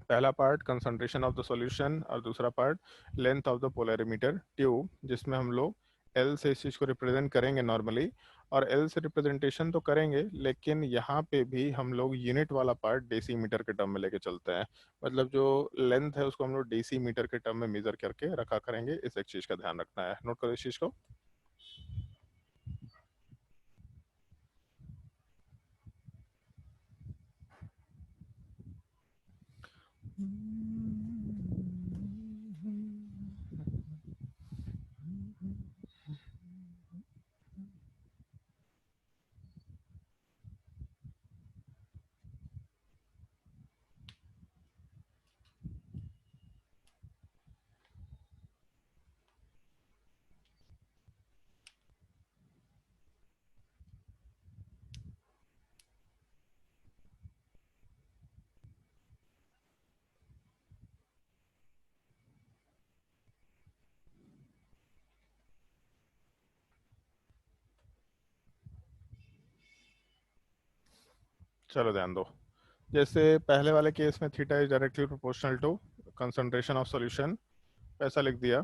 पहला part concentration of the solution और दूसरा part length of the polarimeter tube, जिसमें हम लोग एल से इस चीज़ को रिप्रेजेंट करेंगे नॉर्मली। और एल से रिप्रेजेंटेशन तो करेंगे, लेकिन यहाँ पे भी हम लोग यूनिट वाला पार्ट डेसीमीटर के टर्म में लेके चलते हैं। मतलब जो लेंथ है उसको हम लोग डेसीमीटर के टर्म में मेजर करके रखा करेंगे। इस एक चीज़ का ध्यान रखना है, नोट करो इस चीज़ को। चलो ध्यान दो, जैसे पहले वाले केस में theta is directly proportional to concentration of solution, ऐसा लिख दिया।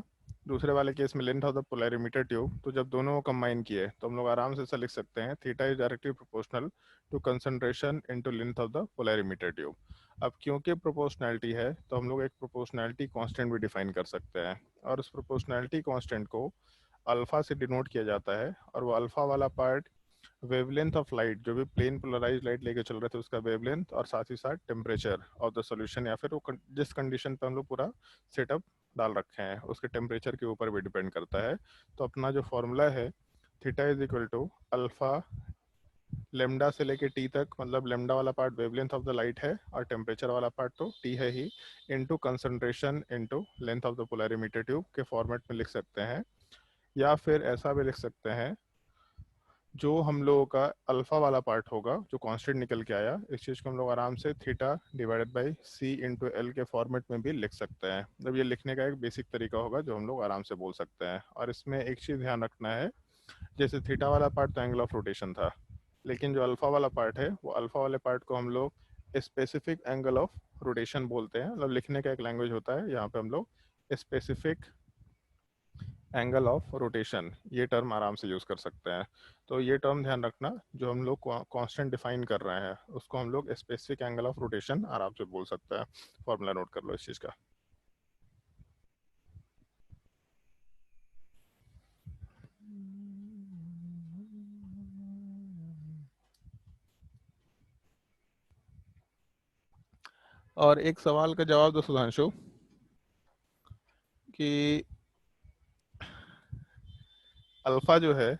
दूसरे वाले केस में length of the polarimeter tube, तो जब दोनों को कंबाइन किए तो हम लोग आराम से ऐसा लिख सकते हैं, theta is directly proportional to concentration into length of the polarimeter tube. अब क्योंकि प्रोपोर्शनैलिटी है तो हम लोग एक प्रोपोर्शनैलिटी कांस्टेंट भी डिफाइन कर सकते हैं, और उस प्रोपोर्शनैलिटी कांस्टेंट को अल्फा से डिनोट किया जाता है। और वो अल्फा वाला पार्ट वेवलेंथ ऑफ लाइट, जो भी प्लेन पोलराइज्ड लाइट लेके चल रहे थे उसका वेवलेंथ, और साथ ही साथ टेम्परेचर ऑफ द सॉल्यूशन, या फिर वो जिस कंडीशन पे हम लोग पूरा सेटअप डाल रखे हैं उसके टेम्परेचर के ऊपर भी डिपेंड करता है। तो अपना जो फॉर्मूला है, theta is equal to alpha lambda से लेके टी तक, मतलब लेमडा वाला part wavelength of the light है और टेम्परेचर वाला पार्ट तो टी है ही, into concentration into length of the polarimeter tube के फॉर्मेट में लिख सकते हैं। या फिर ऐसा भी लिख सकते हैं, जो हम लोगों का अल्फा वाला पार्ट होगा जो कांस्टेंट निकल के आया, इस चीज़ को हम लोग आराम से theta divided by C into L के फॉर्मेट में भी लिख सकते हैं। जब ये लिखने का एक बेसिक तरीका होगा जो हम लोग आराम से बोल सकते हैं। और इसमें एक चीज़ ध्यान रखना है, जैसे थीटा वाला पार्ट तो एंगल ऑफ रोटेशन था, लेकिन जो अल्फा वाला पार्ट है वो अल्फा वाले पार्ट को हम लोग स्पेसिफिक एंगल ऑफ रोटेशन बोलते हैं। मतलब लिखने का एक लैंग्वेज होता है, यहाँ पे हम लोग स्पेसिफिक एंगल ऑफ रोटेशन ये टर्म आराम से यूज़ कर सकते हैं। तो ये टर्म ध्यान रखना, जो हम लोग कांस्टेंट डिफाइन कर रहे हैं उसको हम लोग स्पेसिफिक एंगल ऑफ रोटेशन आराम से बोल सकते हैं। फॉर्मूला नोट कर लो इस चीज़ का। और एक सवाल का जवाब दो सुधांशु कि अल्फा जो है,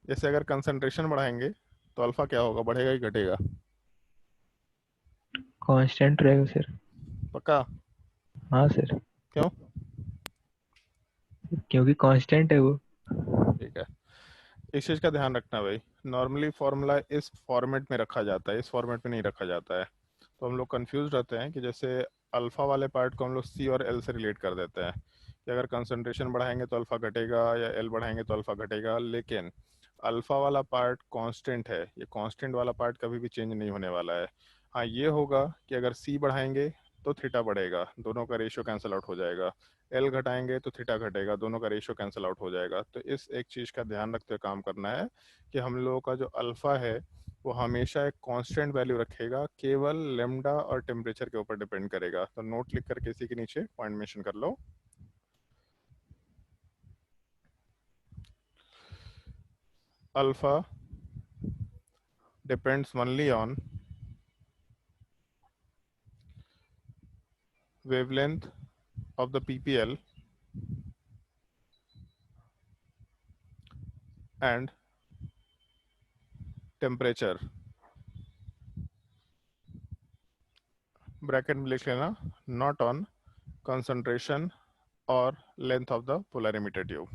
जैसे अगर कंसंट्रेशन बढ़ाएंगे तो अल्फा क्या होगा, बढ़ेगा कि घटेगा? कांस्टेंट रहेगा सर। पक्का? हाँ सर, क्यों? क्योंकि कांस्टेंट है वो। ठीक है, इस चीज़ का ध्यान रखना भाई। नॉर्मली फॉर्मूला इस फॉर्मेट में रखा जाता है, इस फॉर्मेट में नहीं रखा जाता है। तो हम लोग कंफ्यूज रहते हैं कि जैसे अल्फ़ा वाले पार्ट को हम लोग सी और एल से रिलेट कर देते हैं कि अगर कंसंट्रेशन बढ़ाएंगे तो अल्फ़ा घटेगा या एल बढ़ाएंगे तो अल्फ़ा घटेगा, लेकिन अल्फ़ा वाला पार्ट कांस्टेंट है। ये कांस्टेंट वाला पार्ट कभी भी चेंज नहीं होने वाला है। हाँ, ये होगा कि अगर सी बढ़ाएंगे तो थीटा बढ़ेगा, दोनों का रेशियो कैंसिल आउट हो जाएगा। एल घटाएंगे तो थीटा घटेगा, दोनों का रेशियो कैंसिल आउट हो जाएगा। तो इस एक चीज़ का ध्यान रखते हुए काम करना है कि हम लोगों का जो अल्फ़ा है वो हमेशा एक कांस्टेंट वैल्यू रखेगा, केवल लेमडा और टेम्परेचर के ऊपर डिपेंड करेगा। तो नोट लिख करके इसी के नीचे पॉइंट मेंशन कर लो। Alpha depends only on wavelength of the PPL and temperature, bracket में लिख लेना, not on concentration or length of the polarimeter tube,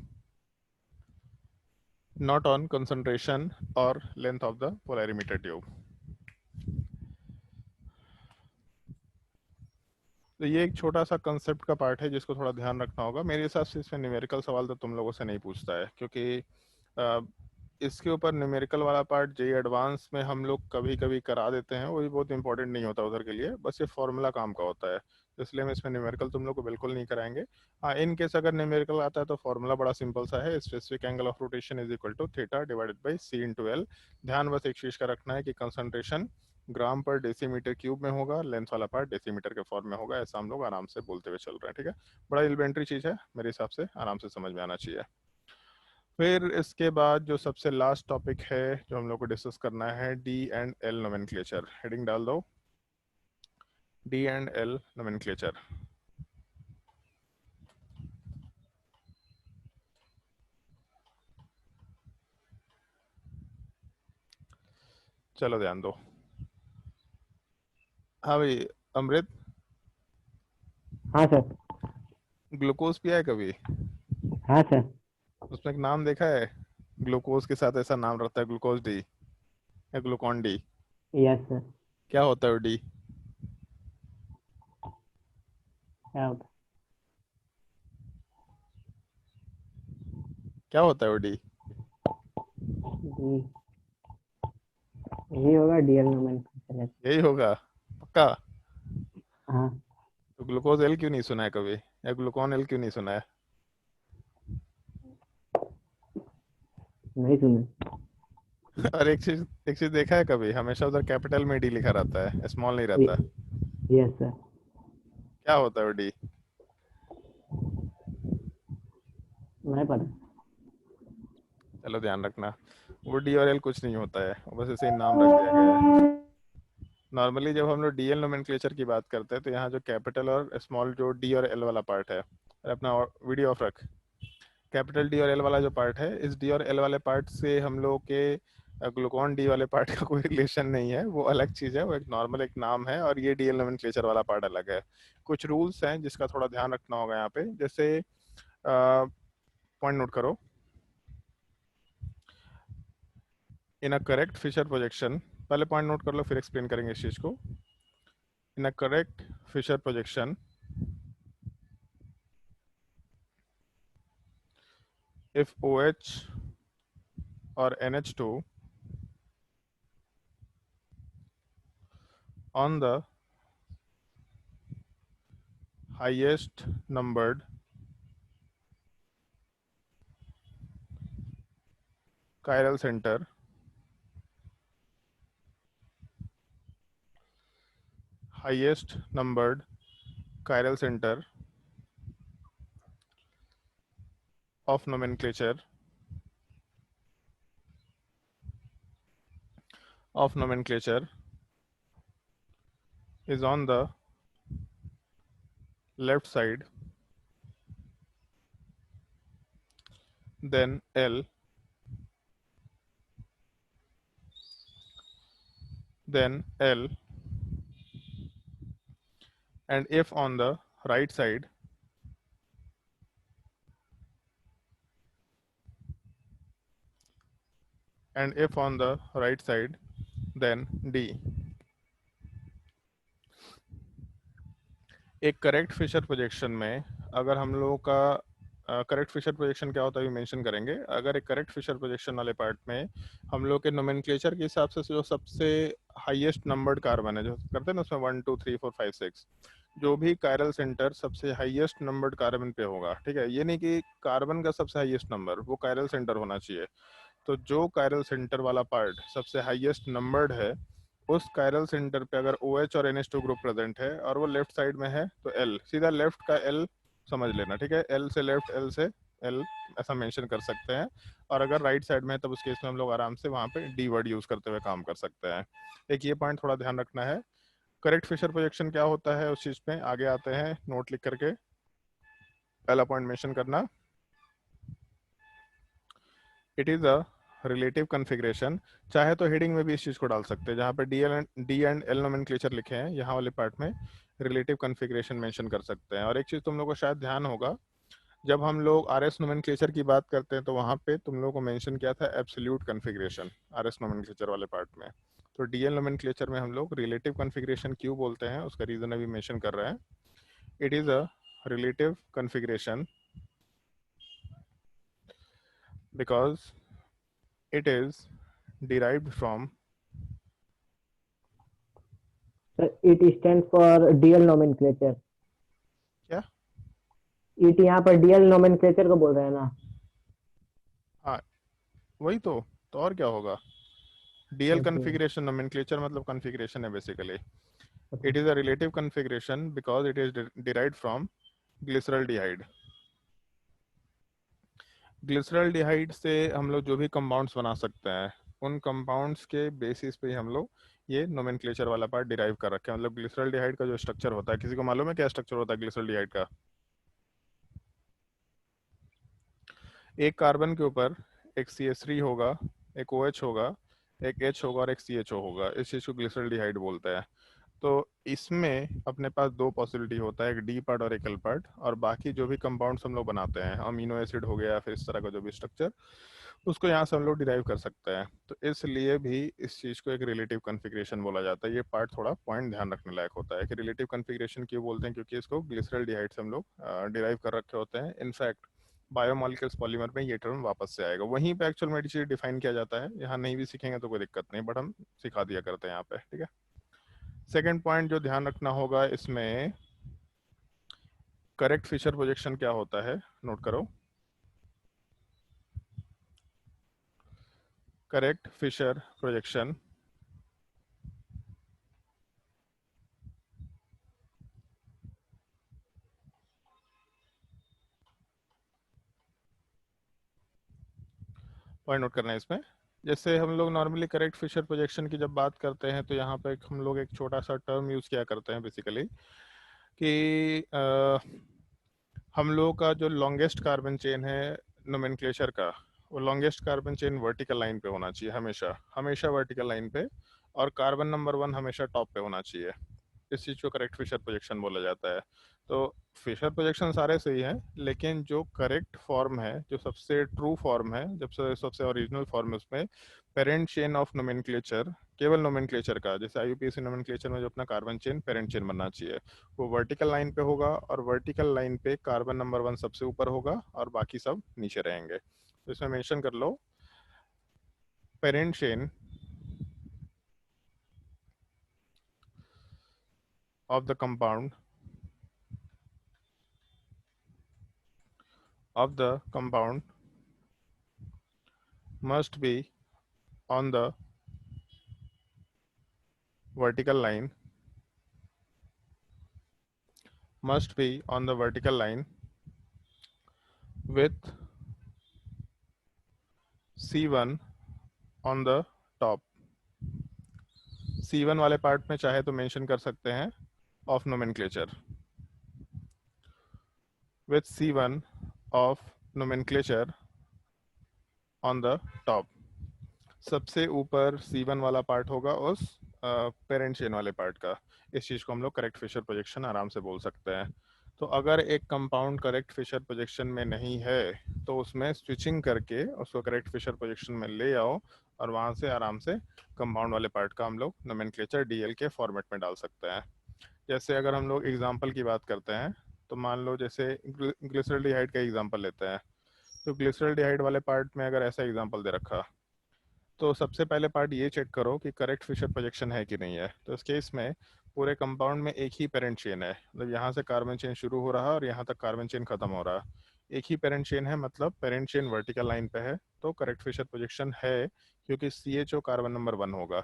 not on concentration or length of the polarimeter tube। तो ये एक छोटा सा कंसेप्ट का पार्ट है जिसको थोड़ा ध्यान रखना होगा। मेरे हिसाब से इसमें न्यूमेरिकल सवाल तो तुम लोगों से नहीं पूछता है, क्योंकि इसके ऊपर न्यूमेरिकल वाला पार्ट जेई एडवांस में हम लोग कभी कभी करा देते हैं, वो भी बहुत इंपॉर्टेंट नहीं होता उधर के लिए, बस ये फॉर्मूला काम का होता है। तो इसलिए हम इसमें न्यूमेरिकल तुम लोग को बिल्कुल नहीं कराएंगे। हाँ, इन केस अगर न्यूमेरिकल आता है तो फॉर्मूला बड़ा सिंपल सा है, specific angle of rotation is equal to theta divided by C into L. ध्यान बस एक चीज़ का रखना है कि कंसंट्रेशन ग्राम पर डेसीमीटर क्यूब में होगा, लेंथ वाला पार्ट डेसीमीटर के फॉर्म में होगा। ऐसा हम लोग आराम से बोलते हुए चल रहे हैं, ठीक है? बड़ा एलिमेंट्री चीज़ है, मेरे हिसाब से आराम से समझ में आना चाहिए। फिर इसके बाद जो सबसे लास्ट टॉपिक है जो हम लोग को डिस्कस करना है, D and L nomenclature. Heading डाल दो, डी एंड एल नोमेनक्लेचर। चलो ध्यान दो। हाँ भाई अमृत, हाँ सर। ग्लूकोज पिया है कभी? हाँ सर। उसमें एक नाम देखा है, ग्लूकोज के साथ ऐसा नाम रहता है, ग्लूकोज डी या ग्लूकॉन डी। Yes sir. क्या होता है वो डी? क्या होता क्या होता है वो डी? जी, यही होगा डीएल नोमेनक्लेचर। यही होगा पक्का? हाँ। तो ग्लूकोज एल क्यों नहीं सुना है कभी, या ग्लूकॉन एल क्यों नहीं सुना है? नहीं सुने। और एक चीज देखा है कभी, हमेशा उधर कैपिटल में डी लिखा रहता है, स्मॉल नहीं रहता है। Yes sir. क्या होता है वो डी? नहीं पता। चलो ध्यान रखना, वो डी और एल कुछ नहीं होता है, वो बस ऐसे ही नाम रख दिया गया है। नॉर्मली जब हम लोग डीएल नोमेनक्लेचर की बात करते हैं तो यहाँ जो कैपिटल और स्मॉल, जो डी और एल वाला पार्ट है, और अपना वीडियो ऑफ रख, कैपिटल डी और एल वाला जो पार्ट है, इस डी और एल वाले पार्ट से हम लोग के ग्लूकॉन डी वाले पार्ट का कोई रिलेशन नहीं है, वो अलग चीज़ है, वो एक नॉर्मल एक नाम है, और ये डीएल नोमेनक्लेचर वाला पार्ट अलग है। कुछ रूल्स हैं जिसका थोड़ा ध्यान रखना होगा यहाँ पे, जैसे पॉइंट नोट करो। In a correct Fischer projection, पहले पॉइंट नोट कर लो फिर एक्सप्लेन करेंगे इस चीज़ को। In a correct Fischer projection, if OH or NH2 on the highest numbered chiral center highest numbered chiral center of nomenclature is on the left side, then L, then L, and if on the right side, and if on the right side, then D. एक correct Fischer projection में अगर हम लोगों का correct Fischer projection क्या होता है ये मेंशन करेंगे। अगर एक करेक्ट फिशर प्रोजेक्शन वाले पार्ट में हम लोग के नोमेनक्लेचर के हिसाब से जो सबसे हाईएस्ट नंबर्ड कार्बन है जो करते हैं ना उसमें 1 2 3 4 5 6 जो भी कायरल सेंटर सबसे हाईएस्ट नंबर्ड कार्बन पे होगा, ठीक है। ये नहीं कि कार्बन का सबसे हाईएस्ट नंबर, वो कायरल सेंटर होना चाहिए। तो जो कायरल सेंटर वाला पार्ट सबसे हाईएस्ट नंबर्ड है उस कायरल सेंटर पे अगर OH और NH2 ग्रुप प्रेजेंट है और वो लेफ्ट साइड में है तो L, सीधा लेफ्ट का L समझ लेना, ठीक है। L से लेफ्ट, L से L ऐसा मेंशन कर सकते हैं। और अगर राइट साइड में है तब उस केस में हम लोग आराम से वहां पे D वर्ड यूज करते हुए काम कर सकते हैं। एक ये पॉइंट थोड़ा ध्यान रखना है। करेक्ट फिशर प्रोजेक्शन क्या होता है उस चीज पे आगे आते हैं, नोट लिख करके पहला पॉइंट मेंशन करना। It is a relative configuration. चाहे तो हेडिंग में भी इस चीज को डाल सकते हैं, जहाँ पे डी एंड एल नोमेनक्लेचर लिखे हैं यहाँ वाले पार्ट में रिलेटिव कॉन्फ़िगरेशन मेंशन कर सकते हैं। और एक चीज तुम लोग को शायद ध्यान होगा, जब हम लोग RS नोमेनक्लेचर की बात करते हैं तो वहाँ पे तुम लोग को मेंशन किया था एब्सोल्यूट कॉन्फ़िगरेशन RS नोमेनक्लेचर वाले पार्ट में। तो DL नोमेनक्लेचर में हम लोग रिलेटिव कॉन्फ़िगरेशन क्यों बोलते हैं उसका रीजन अभी मेंशन कर रहे हैं। It is a relative configuration because it is derived from it stand for DL nomenclature. क्या? इट यहाँ पर डीएल नोमेनक्लेचर को बोल रहे हैं ना। हाँ वही तो और क्या होगा। DL कॉन्फ़िगरेशन नोमेनक्लेचर मतलब कॉन्फ़िगरेशन है basically. It is a relative configuration because it is derived from glyceraldehyde. Glyceraldehyde से हम लोग जो भी कंपाउंड्स बना सकते हैं उन कंपाउंड्स के बेसिस पे ही हम लोग ये नोमेनक्लेचर वाला पार्ट डिराइव कर रखे हैं। मतलब ग्लिसरॉल्डिहाइड का जो स्ट्रक्चर होता है, किसी को मालूम है क्या स्ट्रक्चर होता है ग्लिसरॉल्डिहाइड का? एक कार्बन के ऊपर एक CH3 होगा, एक OH होगा, एक H होगा और एक CHO होगा। इस चीज को ग्लिसरॉल्डिहाइड बोलते हैं। तो इसमें अपने पास दो पॉसिबिलिटी होता है, एक डी पार्ट और एक एल पार्ट। और बाकी जो भी कंपाउंड्स हम लोग बनाते हैं, अमीनो एसिड हो गया फिर इस तरह का जो भी स्ट्रक्चर, उसको यहाँ से हम लोग डिराइव कर सकते हैं। तो इसलिए भी इस चीज़ को एक रिलेटिव कॉन्फ़िगरेशन बोला जाता है। ये पार्ट थोड़ा पॉइंट ध्यान रखने लायक होता है कि रिलेटिव कॉन्फ़िगरेशन क्यों बोलते हैं, क्योंकि इसको ग्लिसरॉल्डिहाइड से हम लोग डिराइव कर रखे होते हैं। इनफैक्ट बायोमॉलिक्यूल्स पॉलीमर में ये टर्म वापस से आएगा, वहीं पे एक्चुअल में चीज डिफाइन किया जाता है। यहाँ नहीं भी सीखेंगे तो कोई दिक्कत नहीं, बट हम सिखा दिया करते हैं यहाँ पे, ठीक है। सेकेंड पॉइंट जो ध्यान रखना होगा इसमें, करेक्ट फिशर प्रोजेक्शन क्या होता है, नोट करो। Correct Fischer projection point note करना है इसमें। जैसे हम लोग नॉर्मली करेक्ट फिशर प्रोजेक्शन की जब बात करते हैं तो यहाँ पे हम लोग एक छोटा सा टर्म यूज किया करते हैं बेसिकली कि हम लोग का जो लॉन्गेस्ट कार्बन चेन है नोमेनक्लेचर का, वो longest carbon chain vertical line पे होना चाहिए, हमेशा हमेशा वर्टिकल लाइन पे। और कार्बन नंबर 1 हमेशा टॉप पे होना चाहिए। इस चीज को करेक्ट फिशर प्रोजेक्शन बोला जाता है। तो फिशर प्रोजेक्शन सारे सही हैं, लेकिन जो करेक्ट फॉर्म है, जो सबसे ट्रू फॉर्म है, जब से सबसे ओरिजिनल फॉर्म है, उसमें पेरेंट चेन ऑफ नोमेनक्लेचर, केवल नोमेनक्लेचर का, जैसे IUPAC नोमेनक्लेचर में जो अपना कार्बन चेन पेरेंट चेन बनना चाहिए, वो वर्टिकल लाइन पे होगा। और वर्टिकल लाइन पे कार्बन नंबर 1 सबसे ऊपर होगा और बाकी सब नीचे रहेंगे। तो इसमें मेंशन कर लो, parent chain of the compound must be on the vertical line, with C1 on the top। C1 वाले पार्ट में चाहे तो मेंशन कर सकते हैं of nomenclature. with C1 of nomenclature on the top. सबसे ऊपर C1 वाला पार्ट होगा उस पेरेंट चेन वाले पार्ट का। इस चीज़ को हम लोग करेक्ट फिशर प्रोजेक्शन आराम से बोल सकते हैं। तो अगर एक कंपाउंड करेक्ट फिशर प्रोजेक्शन में नहीं है तो उसमें स्विचिंग करके उसको करेक्ट फिशर प्रोजेक्शन में ले आओ और वहाँ से आराम से कंपाउंड वाले पार्ट का हम लोग नोमेनक्लेचर डीएल के फॉर्मेट में डाल सकते हैं। जैसे अगर हम लोग एग्जांपल की बात करते हैं तो मान लो जैसे ग्लिसरॉल्डिहाइड का एग्जांपल लेते हैं। तो ग्लिसरॉल्डिहाइड वाले पार्ट में अगर ऐसा एग्जांपल दे रखा तो सबसे पहले पार्ट ये चेक करो कि करेक्ट फिशर प्रोजेक्शन है कि नहीं है। तो इस केस में पूरे कंपाउंड में एक ही पेरेंट चेन है, मतलब यहाँ से कार्बन चेन शुरू हो रहा है और यहाँ तक कार्बन चेन खत्म हो रहा है। एक ही पेरेंट चेन है, मतलब पेरेंट चेन वर्टिकल लाइन पे है, तो करेक्ट फिशर प्रोजेक्शन है क्योंकि CHO कार्बन नंबर 1 होगा।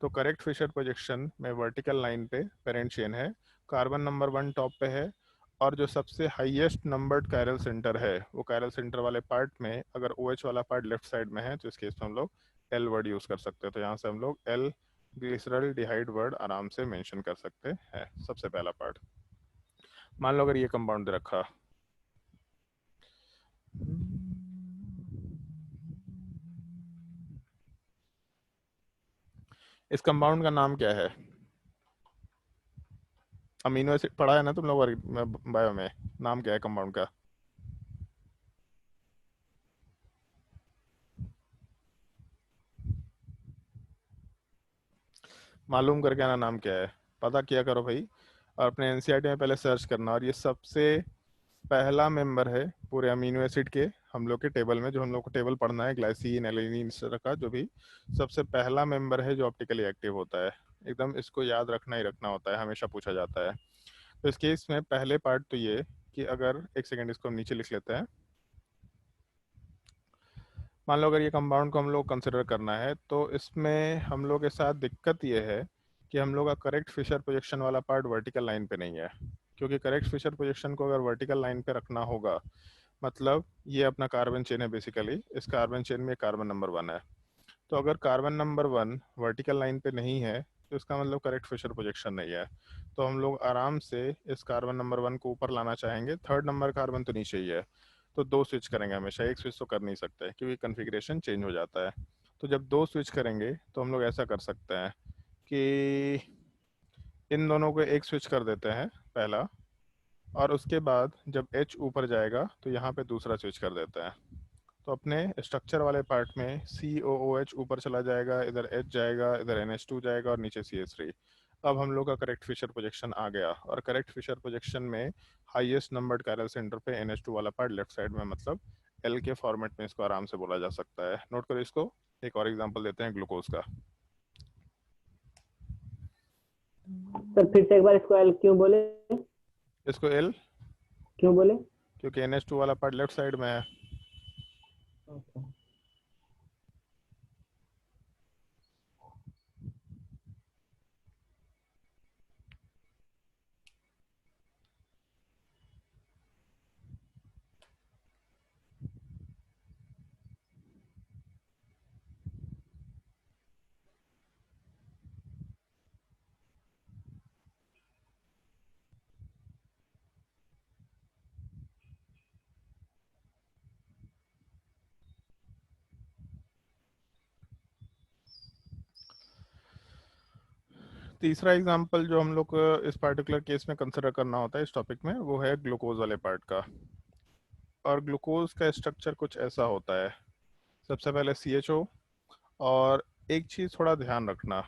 तो करेक्ट फिशर प्रोजेक्शन में वर्टिकल लाइन पे पेरेंट चेन है, कार्बन नंबर 1 टॉप पे है और जो सबसे हाईएस्ट नंबर्ड कायरल सेंटर है वो कायरल सेंटर वाले पार्ट में अगर OH वाला पार्ट लेफ्ट साइड में है तो इस केस में हम लोग एल वर्ड यूज कर सकते हैं। तो यहाँ से हम लोग एल ग्लिसरॉल्डिहाइड वर्ड आराम से मेंशन कर सकते हैं। सबसे पहला पार्ट मान लो अगर ये कंपाउंड दे रखा, इस कंपाउंड का नाम क्या है? अमीनो एसिड पढ़ा है ना तुम लोग बायो में, नाम क्या है कंपाउंड का? मालूम करके आना नाम क्या है, पता किया करो भाई। और अपने एनसीईआरटी में पहले सर्च करना। और ये सबसे पहला मेंबर है पूरे अमीनो एसिड के हम लोग के टेबल में, जो हम लोग को टेबल पढ़ना है ग्लाइसिन एलानिन इस तरह का, जो भी सबसे पहला मेंबर है जो ऑप्टिकली एक्टिव होता है। एकदम इसको याद रखना ही रखना होता है, हमेशा पूछा जाता है। तो इस केस में पहले पार्ट तो ये कि अगर एक सेकेंड इसको हम नीचे लिख लेते हैं। मान लो अगर ये कंपाउंड को हम लोग कंसिडर करना है तो इसमें हम लोग के साथ दिक्कत ये है कि हम लोग का करेक्ट फिशर प्रोजेक्शन वाला पार्ट वर्टिकल लाइन पे नहीं है। क्योंकि करेक्ट फिशर प्रोजेक्शन को अगर वर्टिकल लाइन पे रखना होगा, मतलब ये अपना कार्बन चेन है बेसिकली, इस कार्बन चेन में कार्बन नंबर 1 है। तो अगर कार्बन नंबर 1 वर्टिकल लाइन पे नहीं है तो इसका मतलब करेक्ट फिशर प्रोजेक्शन नहीं है। तो हम लोग आराम से इस कार्बन नंबर 1 को ऊपर लाना चाहेंगे, थर्ड नंबर कार्बन तो नीचे ही है। तो 2 स्विच करेंगे हमेशा, एक स्विच तो कर नहीं सकते क्योंकि कन्फिग्रेशन चेंज हो जाता है। तो जब 2 स्विच करेंगे तो हम लोग ऐसा कर सकते हैं कि इन दोनों को एक स्विच कर देते हैं पहला, और उसके बाद जब H ऊपर जाएगा तो यहाँ पे दूसरा स्विच कर देते हैं। तो अपने स्ट्रक्चर वाले पार्ट में COOH ऊपर चला जाएगा, इधर H जाएगा, इधर NH2 जाएगा और नीचे CH3। अब हम लोग का करेक्ट फिशर प्रोजेक्शन आ गया। और करेक्ट फिशर प्रोजेक्शन में हाईएस्ट नंबर्ड कायरल सेंटर पे NH2 वाला पार्ट लेफ्ट साइड में, मतलब L के फॉर्मेट में इसको आराम से बोला जा सकता है। नोट करो इसको। एक और एग्जांपल देते हैं ग्लूकोज का। सर फिर से एक बार इसको एल क्यों बोले? इसको L क्यों बोले? क्योंकि NH2 वाला पार्ट लेफ्ट साइड में है। अच्छा। तीसरा एग्जांपल जो हम लोग को इस पार्टिकुलर केस में कंसिडर करना होता है इस टॉपिक में, वो है ग्लूकोज वाले पार्ट का। और ग्लूकोज का स्ट्रक्चर कुछ ऐसा होता है। सबसे पहले CHO, और एक चीज थोड़ा ध्यान रखना,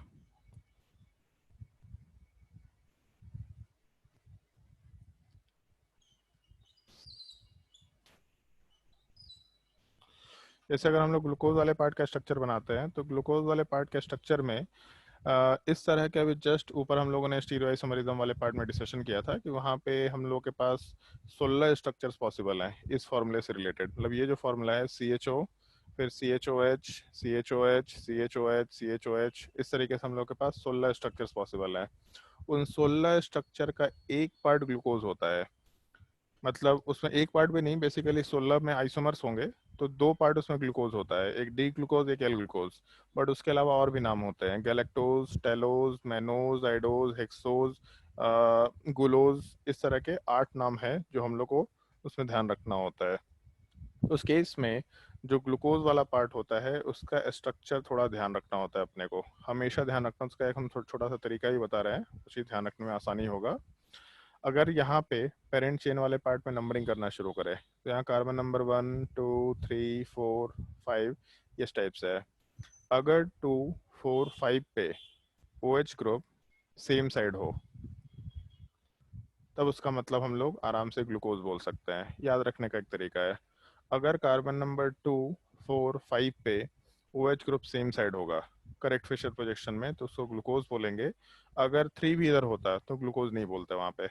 जैसे अगर हम लोग ग्लूकोज वाले पार्ट का स्ट्रक्चर बनाते हैं तो ग्लूकोज वाले पार्ट के स्ट्रक्चर में इस तरह के, अभी जस्ट ऊपर हम लोगों ने स्टीरियोआइसोमरिज्म वाले पार्ट में डिस्कशन किया था कि वहाँ पे हम लोग के पास 16 स्ट्रक्चर्स पॉसिबल हैं इस फॉर्मूले से रिलेटेड। मतलब ये जो फॉर्मूला है CHO, फिर CHOH, CHOH, CHOH, CHOH, इस तरीके से हम लोग के पास 16 स्ट्रक्चर्स पॉसिबल हैं। उन 16 स्ट्रक्चर का एक पार्ट ग्लूकोज होता है। मतलब उसमें एक पार्ट भी नहीं, बेसिकली 16 में आइसोमर्स होंगे तो 2 पार्ट उसमें ग्लूकोज होता है, एक डी ग्लूकोज एक एल ग्लूकोज। बट उसके अलावा और भी नाम होते हैं, गैलेक्टोज, टेलोज, मैनोज, आइडोज, हेक्सोज, गुलोज, इस तरह के 8 नाम हैं जो हम लोग को उसमें ध्यान रखना होता है। उस केस में जो ग्लूकोज वाला पार्ट होता है उसका स्ट्रक्चर थोड़ा ध्यान रखना होता है अपने को, हमेशा ध्यान रखना। उसका एक हम छोटा सा तरीका ही बता रहे हैं, उसी ध्यान रखने में आसानी होगा। अगर यहाँ पे पेरेंट चेन वाले पार्ट में नंबरिंग करना शुरू करें तो यहाँ कार्बन नंबर 1 2 3 4 5 इस टाइप से है। अगर 2 4 5 पे OH ग्रुप सेम साइड हो तब उसका मतलब हम लोग आराम से ग्लूकोज बोल सकते हैं। याद रखने का एक तरीका है, अगर कार्बन नंबर 2 4 5 पे OH ग्रुप सेम साइड होगा करेक्ट फिशर प्रोजेक्शन में तो उसको ग्लूकोज बोलेंगे। अगर 3 भी इधर होता तो ग्लूकोज नहीं बोलते वहाँ पे।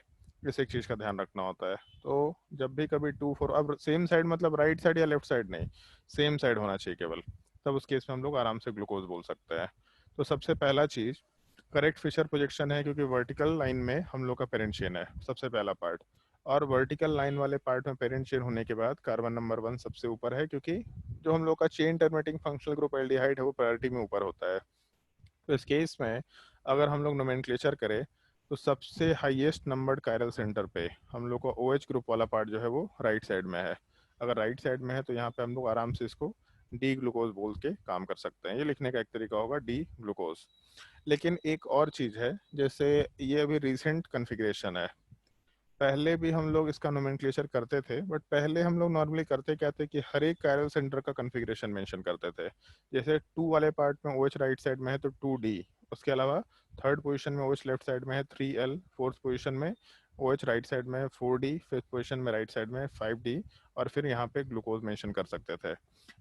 इस एक चीज़ का ध्यान रखना होता है। तो जब भी कभी 2 4 अब सेम साइड मतलब राइट साइड या लेफ्ट साइड नहीं, सेम साइड होना चाहिए केवल, तब उस केस में हम लोग आराम से ग्लूकोज बोल सकते हैं। तो सबसे पहला चीज़ करेक्ट फिशर प्रोजेक्शन है, क्योंकि वर्टिकल लाइन में हम लोग का पेरेंट चेन है सबसे पहला पार्ट, और वर्टिकल लाइन वाले पार्ट में पेरेंट चेन होने के बाद कार्बन नंबर 1 सबसे ऊपर है, क्योंकि जो हम लोग का chain terminating functional group aldehyde है वो प्रायोरिटी में ऊपर होता है। तो इस केस में अगर हम लोग नोमेनक्लेचर करें तो सबसे हाईएस्ट नंबर्ड कायरल सेंटर पे हम लोग का OH ग्रुप वाला पार्ट जो है वो राइट साइड में है। अगर राइट साइड में है तो यहाँ पे हम लोग आराम से इसको डी ग्लूकोज बोल के काम कर सकते हैं। ये लिखने का एक तरीका होगा डी ग्लूकोज। लेकिन एक और चीज़ है, जैसे ये अभी रिसेंट कॉन्फ़िगरेशन है, पहले भी हम लोग इसका नोमेनक्लेचर करते थे, बट पहले हम लोग नॉर्मली करते क्या थे कि हर एक कायरल सेंटर का कॉन्फ़िगरेशन मेंशन करते थे। जैसे 2 वाले पार्ट में OH राइट साइड में है तो 2D, उसके अलावा थर्ड पोजीशन में OH लेफ्ट साइड में है 3L, फोर्थ पोजीशन में OH राइट साइड में 4D, फिफ्थ पोजीशन में राइट साइड में 5D, और फिर यहाँ पे ग्लूकोज मेंशन कर सकते थे।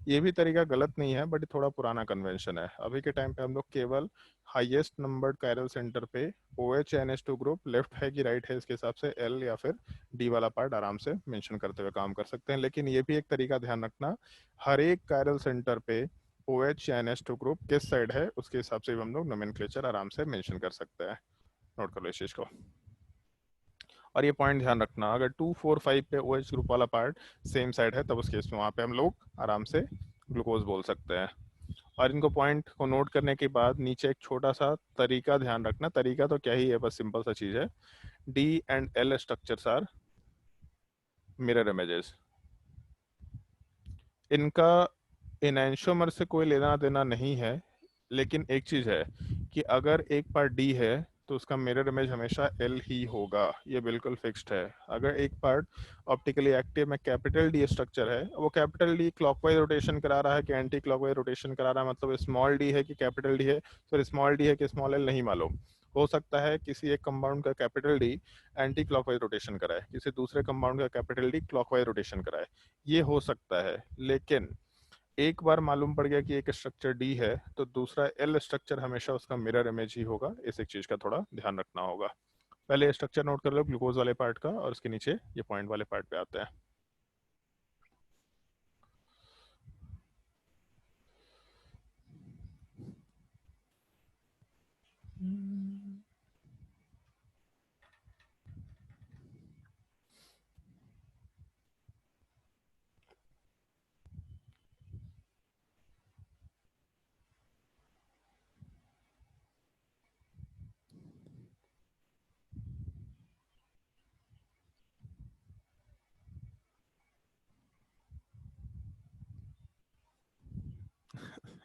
ये भी तरीका गलत नहीं है, बट थोड़ा पुराना कन्वेंशन है। अभी के टाइम पे हम लोग केवल हाईएस्ट नंबर्ड कायरल सेंटर पे OH NH2 ग्रुप लेफ्ट है कि राइट है इसके हिसाब से L या फिर D वाला पार्ट आराम से मेंशन करते हुए काम कर सकते हैं। लेकिन ये भी एक तरीका ध्यान रखना, हर एक कायरल सेंटर पे OH या NH2 ग्रुप किस साइड है उसके हिसाब से भी हम लोग नोमेनक्लेचर आराम से मेंशन कर सकते हैं। नोट कर लो इस चीज को। और ये पॉइंट ध्यान रखना, अगर 2 4 5 पे OH ग्रुप वाला पार्ट सेम साइड है तब उस केस में वहाँ पे हम लोग आराम से ग्लूकोज बोल सकते हैं। और इनको पॉइंट को नोट करने के बाद नीचे एक छोटा सा तरीका ध्यान रखना, तरीका तो क्या ही है, बस सिंपल सा चीज है। D and L structures are mirror images. इनका एनैंशियोमर से कोई लेना देना नहीं है, लेकिन एक चीज है कि अगर एक पार्ट D है तो उसका मिरर इमेज हमेशा L ही होगा, ये बिल्कुल फिक्स्ड है। अगर एक पार्ट ऑप्टिकली एक्टिव में कैपिटल D स्ट्रक्चर है, वो कैपिटल D क्लॉकवाइज रोटेशन करा रहा है कि एंटी क्लॉकवाइज रोटेशन करा रहा है, मतलब स्मॉल d है कि कैपिटल D है, फिर स्मॉल d है कि स्मॉल l नहीं मालूम। हो सकता है किसी एक कंपाउंड का capital D anti clockwise rotation कराए, किसी दूसरे कंपाउंड का कैपिटल D क्लॉकवाइज रोटेशन कराए, ये हो सकता है। लेकिन एक बार मालूम पड़ गया कि एक स्ट्रक्चर D है तो दूसरा L स्ट्रक्चर हमेशा उसका मिरर इमेज ही होगा। इस एक चीज का थोड़ा ध्यान रखना होगा। पहले स्ट्रक्चर नोट कर लो ग्लूकोज वाले पार्ट का, और उसके नीचे ये पॉइंट वाले पार्ट पे आते हैं।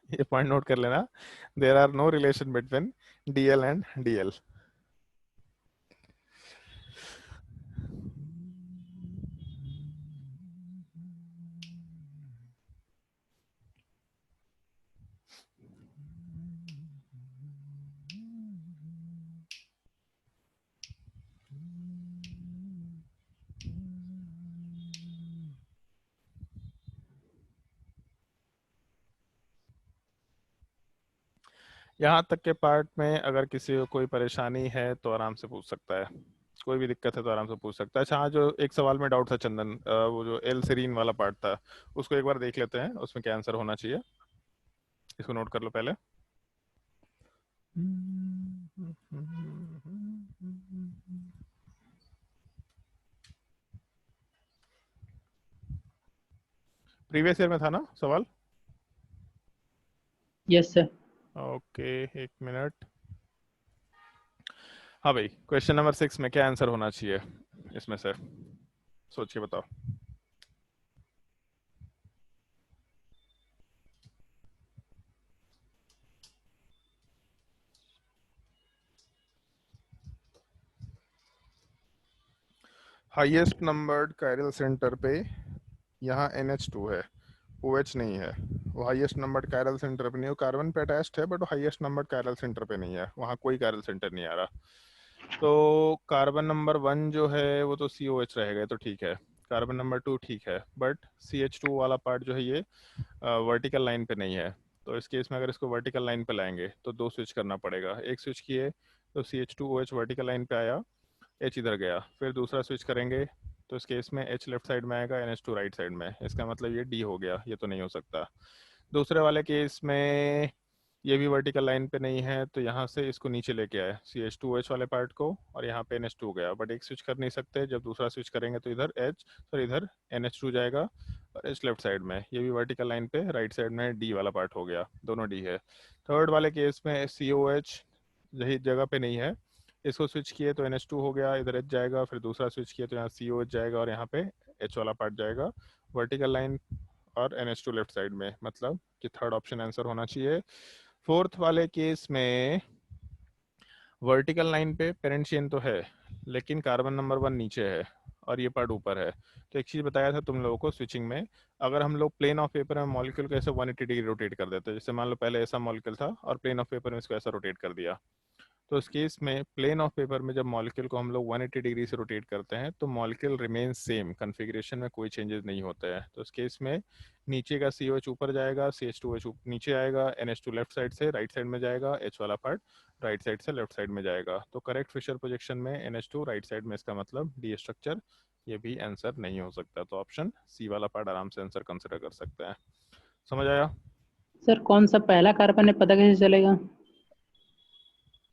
ये पॉइंट नोट कर लेना, there are no relation between DL and DL। यहाँ तक के पार्ट में अगर किसी को कोई परेशानी है तो आराम से पूछ सकता है, कोई भी दिक्कत है तो आराम से पूछ सकता है। अच्छा हाँ, जो एक सवाल में डाउट था चंदन, वो जो L सीरीन वाला पार्ट था उसको एक बार देख लेते हैं, उसमें क्या आंसर होना चाहिए। इसको नोट कर लो पहले। प्रीवियस ईयर में था ना सवाल? Yes sir. ओके, एक मिनट। हाँ भाई, क्वेश्चन नंबर 6 में क्या आंसर होना चाहिए इसमें से, सोच के बताओ। हाईएस्ट नंबर्ड कायरल सेंटर पे यहाँ NH2 है, OH नहीं है। वो हाईएस्ट नंबर्ड कायरल सेंटर पे नहीं है, वो कार्बन पे अटैच्ड है, बट वो हाईएस्ट नंबर्ड कायरल सेंटर पे नहीं है, वहाँ कोई कायरल सेंटर नहीं आ रहा। तो कार्बन नंबर 1 जो है वो तो COH रहेगा, ये तो ठीक है। कार्बन नंबर 2 ठीक है, बट CH2 वाला पार्ट जो है ये वर्टिकल लाइन पे नहीं है। तो इस केस में अगर इसको वर्टिकल लाइन पे लाएंगे तो 2 स्विच करना पड़ेगा। एक स्विच किए तो CH2OH वर्टिकल लाइन पे आया, H इधर गया, फिर दूसरा स्विच करेंगे तो इस केस में H लेफ्ट साइड में आएगा, NH2 राइट साइड में। इसका मतलब ये D हो गया, ये तो नहीं हो सकता। दूसरे वाले केस में ये भी वर्टिकल लाइन पे नहीं है, तो यहाँ से इसको नीचे लेके आए CH2OH वाले पार्ट को, और यहाँ पे NH2 गया, बट एक स्विच कर नहीं सकते। जब दूसरा स्विच करेंगे तो इधर NH2 जाएगा और H लेफ्ट साइड में, ये भी वर्टिकल लाइन पे राइट साइड में D वाला पार्ट हो गया, दोनों D है। थर्ड वाले केस में COH यही जगह पे नहीं है, इसको स्विच किए तो NH2 हो गया, इधर H जाएगा, फिर दूसरा स्विच किए तो यहाँ COH जाएगा और यहाँ पे H वाला पार्ट जाएगा, वर्टिकल लाइन और NH2 लेफ्ट साइड में, मतलब कि थर्ड ऑप्शन आंसर होना चाहिए। फोर्थ वाले केस में वर्टिकल लाइन पे पेरेंट चेन तो है, लेकिन कार्बन नंबर 1 नीचे है और ये पार्ट ऊपर है। तो एक चीज़ बताया था तुम लोगों को स्विचिंग में, अगर हम लोग प्लेन ऑफ पेपर में मॉलिक्यूल को ऐसे 180 डिग्री रोटेट कर देते, जैसे मान लो पहले ऐसा मॉलिक्यूल था और प्लेन ऑफ पेपर में इसको ऐसा रोटेट कर दिया, तो इस केस में प्लेन ऑफ पेपर में जब मॉलिक्यूल को हम लोग 180 डिग्री से रोटेट करते हैं तो मॉलिक्यूल रिमेन सेम, कन्फिग्रेशन में कोई चेंजेस नहीं होते हैं। तो इस केस में नीचे का COH ऊपर जाएगा, CH2OH नीचे आएगा, NH2 लेफ्ट साइड से राइट साइड में जाएगा, H वाला पार्ट राइट साइड से लेफ्ट साइड में जाएगा। तो करेक्ट फिशर प्रोजेक्शन में NH2 राइट साइड में, इसका मतलब D स्ट्रक्चर ये भी आंसर नहीं हो सकता। तो ऑप्शन C वाला पार्ट आराम से आंसर कंसिडर कर सकते हैं। समझ आया? सर कौन सा पहला कार्बन है पता कैसे चलेगा?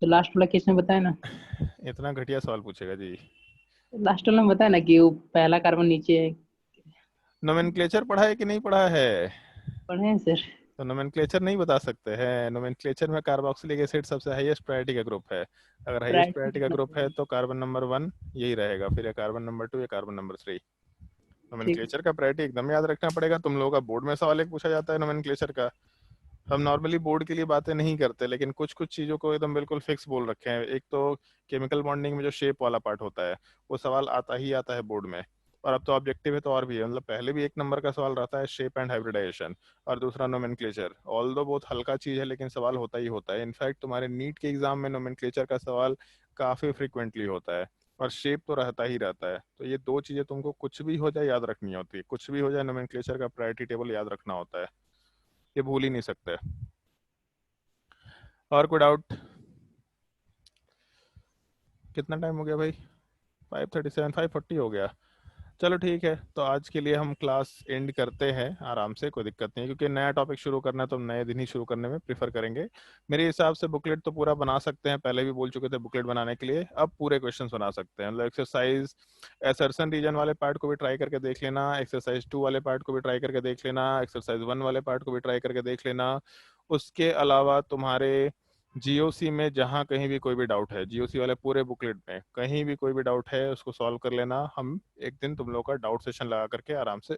तो लास्ट वाला केस में बताया ना, इतना घटिया सवाल पूछेगा जी। लास्ट वाला में बताया ना कि वो पहला कार्बन नीचे है। नोमेनक्लेचर पढ़ा है कि नहीं पढ़ा है? पढ़े हैं सर। तो नोमेनक्लेचर नहीं बता सकते हैं? नोमेनक्लेचर में कार्बोक्सिलिक एसिड सबसे हाईएस्ट प्रायोरिटी का ग्रुप है। अगर हाईएस्ट प्रायोरिटी का ग्रुप है तो कार्बन नंबर 1 यही रहेगा, फिर या कार्बन नंबर 2 या कार्बन नंबर 3। नोमेनक्लेचर का प्रायोरिटी एकदम याद रखना पड़ेगा। तुम लोगों का बोर्ड में सवाल एक पूछा जाता है नोमेनक्लेचर का। हम नॉर्मली बोर्ड के लिए बातें नहीं करते, लेकिन कुछ कुछ चीज़ों को एकदम बिल्कुल फिक्स बोल रखे हैं। एक तो केमिकल बॉन्डिंग में जो शेप वाला पार्ट होता है वो सवाल आता ही आता है बोर्ड में, और अब तो ऑब्जेक्टिव है तो और भी है। मतलब पहले भी 1 नंबर का सवाल रहता है शेप एंड हाइब्रिडाइजेशन, और दूसरा नोमेनक्लेचर। ऑल्दो बहुत हल्का चीज़ है लेकिन सवाल होता ही होता है। इनफैक्ट तुम्हारे नीट के एग्जाम में नोमेनक्लेचर का सवाल काफ़ी फ्रिक्वेंटली होता है, और शेप तो रहता ही रहता है। तो ये 2 चीज़ें तुमको कुछ भी हो जाए याद रखनी होती है। कुछ भी हो जाए नोमेनक्लेचर का प्रायोरिटी टेबल याद रखना होता है, ये भूल ही नहीं सकते। और कोई डाउट? कितना टाइम हो गया भाई? 5:37, 5:40 हो गया। चलो ठीक है, तो आज के लिए हम क्लास एंड करते हैं आराम से, कोई दिक्कत नहीं है, क्योंकि नया टॉपिक शुरू करना है तो हम नए दिन ही शुरू करने में प्रीफर करेंगे। मेरे हिसाब से बुकलेट तो पूरा बना सकते हैं, पहले भी बोल चुके थे बुकलेट बनाने के लिए। अब पूरे क्वेश्चंस बना सकते हैं। मतलब एक्सरसाइज असर्शन रीजन वाले पार्ट को भी ट्राई करके देख लेना, एक्सरसाइज 2 वाले पार्ट को भी ट्राई करके देख लेना, एक्सरसाइज 1 वाले पार्ट को भी ट्राई करके देख लेना। उसके अलावा तुम्हारे जीओसी में जहाँ कहीं भी कोई भी डाउट है, जीओसी वाले पूरे बुकलेट में कहीं भी कोई भी डाउट है उसको सॉल्व कर लेना। हम एक दिन तुम लोग का डाउट सेशन लगा करके आराम से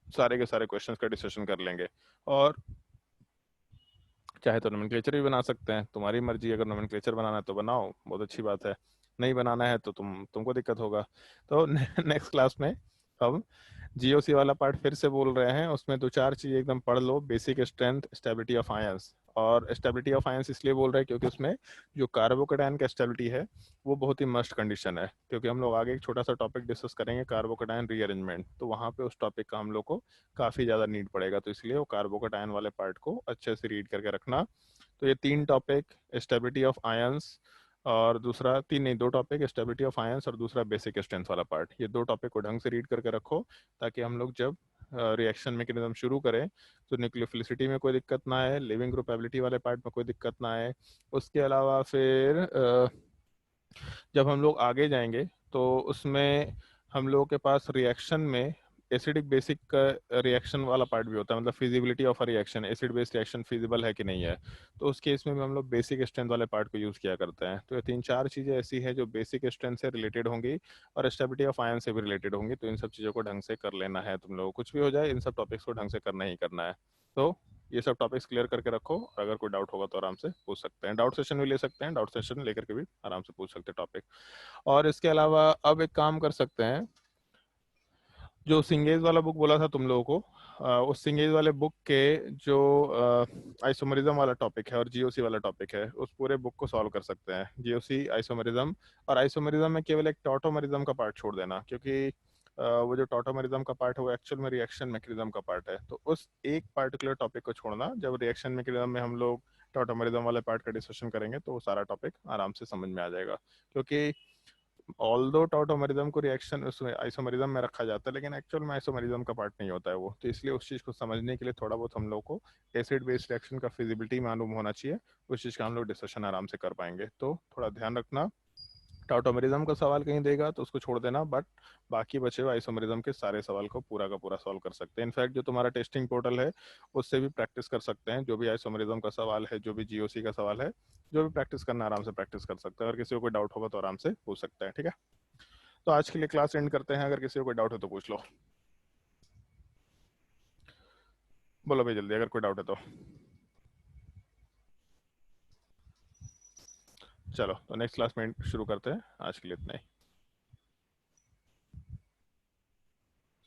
सारे के सारे क्वेश्चंस का डिस्कशन कर लेंगे। और चाहे तो नोमेनक्लेचर भी बना सकते हैं, तुम्हारी मर्जी। अगर नोमेनक्लेचर बनाना है तो बनाओ, बहुत अच्छी बात है। नहीं बनाना है तो तुमको दिक्कत होगा। तो नेक्स्ट क्लास में हम जीओसी वाला पार्ट फिर से बोल रहे हैं, उसमें 2-4 चीज़ एकदम पढ़ लो। Basic strength, stability of ions. और स्टेबिलिटी ऑफ आयंस इसलिए बोल रहे हैं क्योंकि उसमें जो कार्बोकेटायन का स्टेबिलिटी है वो बहुत ही मस्ट कंडीशन है, क्योंकि हम लोग आगे एक छोटा सा टॉपिक डिस्कस करेंगे कार्बोकेटायन रीअरेंजमेंट, तो वहाँ पे उस टॉपिक का हम लोग को काफ़ी ज़्यादा नीड पड़ेगा। तो इसलिए वो कार्बोकेटायन वाले पार्ट को अच्छे से रीड करके रखना। तो ये 3 टॉपिक, स्टेबिलिटी ऑफ आयंस और दूसरा 2 टॉपिक, स्टेबिलिटी ऑफ आयंस और दूसरा बेसिक स्ट्रेंथ वाला पार्ट, ये 2 टॉपिक को ढंग से रीड करके रखो, ताकि हम लोग जब रिएक्शन मैकेनिज्म शुरू करें तो न्यूक्लियोफिलिसिटी में कोई दिक्कत ना आए, लिविंग ग्रुप एबिलिटी वाले पार्ट में कोई दिक्कत ना आए। उसके अलावा फिर जब हम लोग आगे जाएंगे तो उसमें हम लोगों के पास रिएक्शन में एसिडिक बेसिक का रिएक्शन वाला पार्ट भी होता है, मतलब feasibility of a reaction, acid based reaction feasible है कि नहीं है। तो उस केस में भी हम लोग बेसिक स्ट्रेंथ वाले पार्ट को यूज़ किया करते हैं। तो ये 3-4 चीज़ें ऐसी हैं जो बेसिक स्ट्रेंथ से रिलेटेड होंगी और स्टेबिलिटी ऑफ आयन से भी रिलेटेड होंगी। तो इन सब चीज़ों को ढंग से कर लेना है तुम लोगों को, कुछ भी हो जाए इन सब टॉपिक्स को ढंग से करना ही करना है। तो ये सब टॉपिक्स क्लियर करके रखो, और अगर कोई डाउट होगा तो आराम से पूछ सकते हैं। डाउट सेशन भी ले सकते हैं, डाउट सेशन लेकर के भी आराम से पूछ सकते हैं टॉपिक। और इसके अलावा अब एक काम कर सकते हैं, जो सिंगेज वाला बुक बोला था तुम लोगों को, उस सिंगेज वाले बुक के जो आइसोमरिज्म वाला टॉपिक है और जीओसी वाला टॉपिक है, उस पूरे बुक को सॉल्व कर सकते हैं। जीओसी, आइसोमरिज्म, और आइसोमरिज्म में केवल एक टॉटोमरिज्म का पार्ट छोड़ देना, क्योंकि वो जो टॉटोमरिज्म का पार्ट है वो एक्चुअल में रिएक्शन मैकेनिज्म का पार्ट है। तो उस एक पार्टिकुलर टॉपिक को छोड़ना, जब रिएक्शन मैकेनिज्म में हम लोग टॉटोमरिज्म वाले पार्ट का डिस्कशन करेंगे तो वो सारा टॉपिक आराम से समझ में आ जाएगा। क्योंकि ऑल्दो टॉटोमरिज्म को रिएक्शन उसमें आइसोमरिज्म में रखा जाता है, लेकिन एक्चुअल में आइसोमरिज्म का पार्ट नहीं होता है वो। तो इसलिए उस चीज़ को समझने के लिए थोड़ा बहुत हम लोग को एसिड बेस्ड रिएक्शन का फिजिबिलिटी मालूम होना चाहिए, उस चीज़ का हम लोग डिस्कशन आराम से कर पाएंगे। तो थोड़ा ध्यान रखना, टॉटोमरिज्म का सवाल कहीं देगा तो उसको छोड़ देना, बट बाकी बचे हुए आइसोमरिज्म के सारे सवाल को पूरा का पूरा सॉल्व कर सकते हैं। इनफैक्ट जो तुम्हारा टेस्टिंग पोर्टल है उससे भी प्रैक्टिस कर सकते हैं, जो भी आइसोमरिज्म का सवाल है, जो भी जीओसी का सवाल है, जो भी प्रैक्टिस करना आराम से प्रैक्टिस कर सकते हैं। अगर किसी को कोई डाउट होगा तो आराम से पूछ सकते हैं, ठीक है। तो आज के लिए क्लास एंड करते हैं, अगर किसी को कोई डाउट है तो पूछ लो। बोलो भाई जल्दी, अगर कोई डाउट है तो। चलो तो नेक्स्ट क्लास में शुरू करते हैं, आज के लिए इतना ही।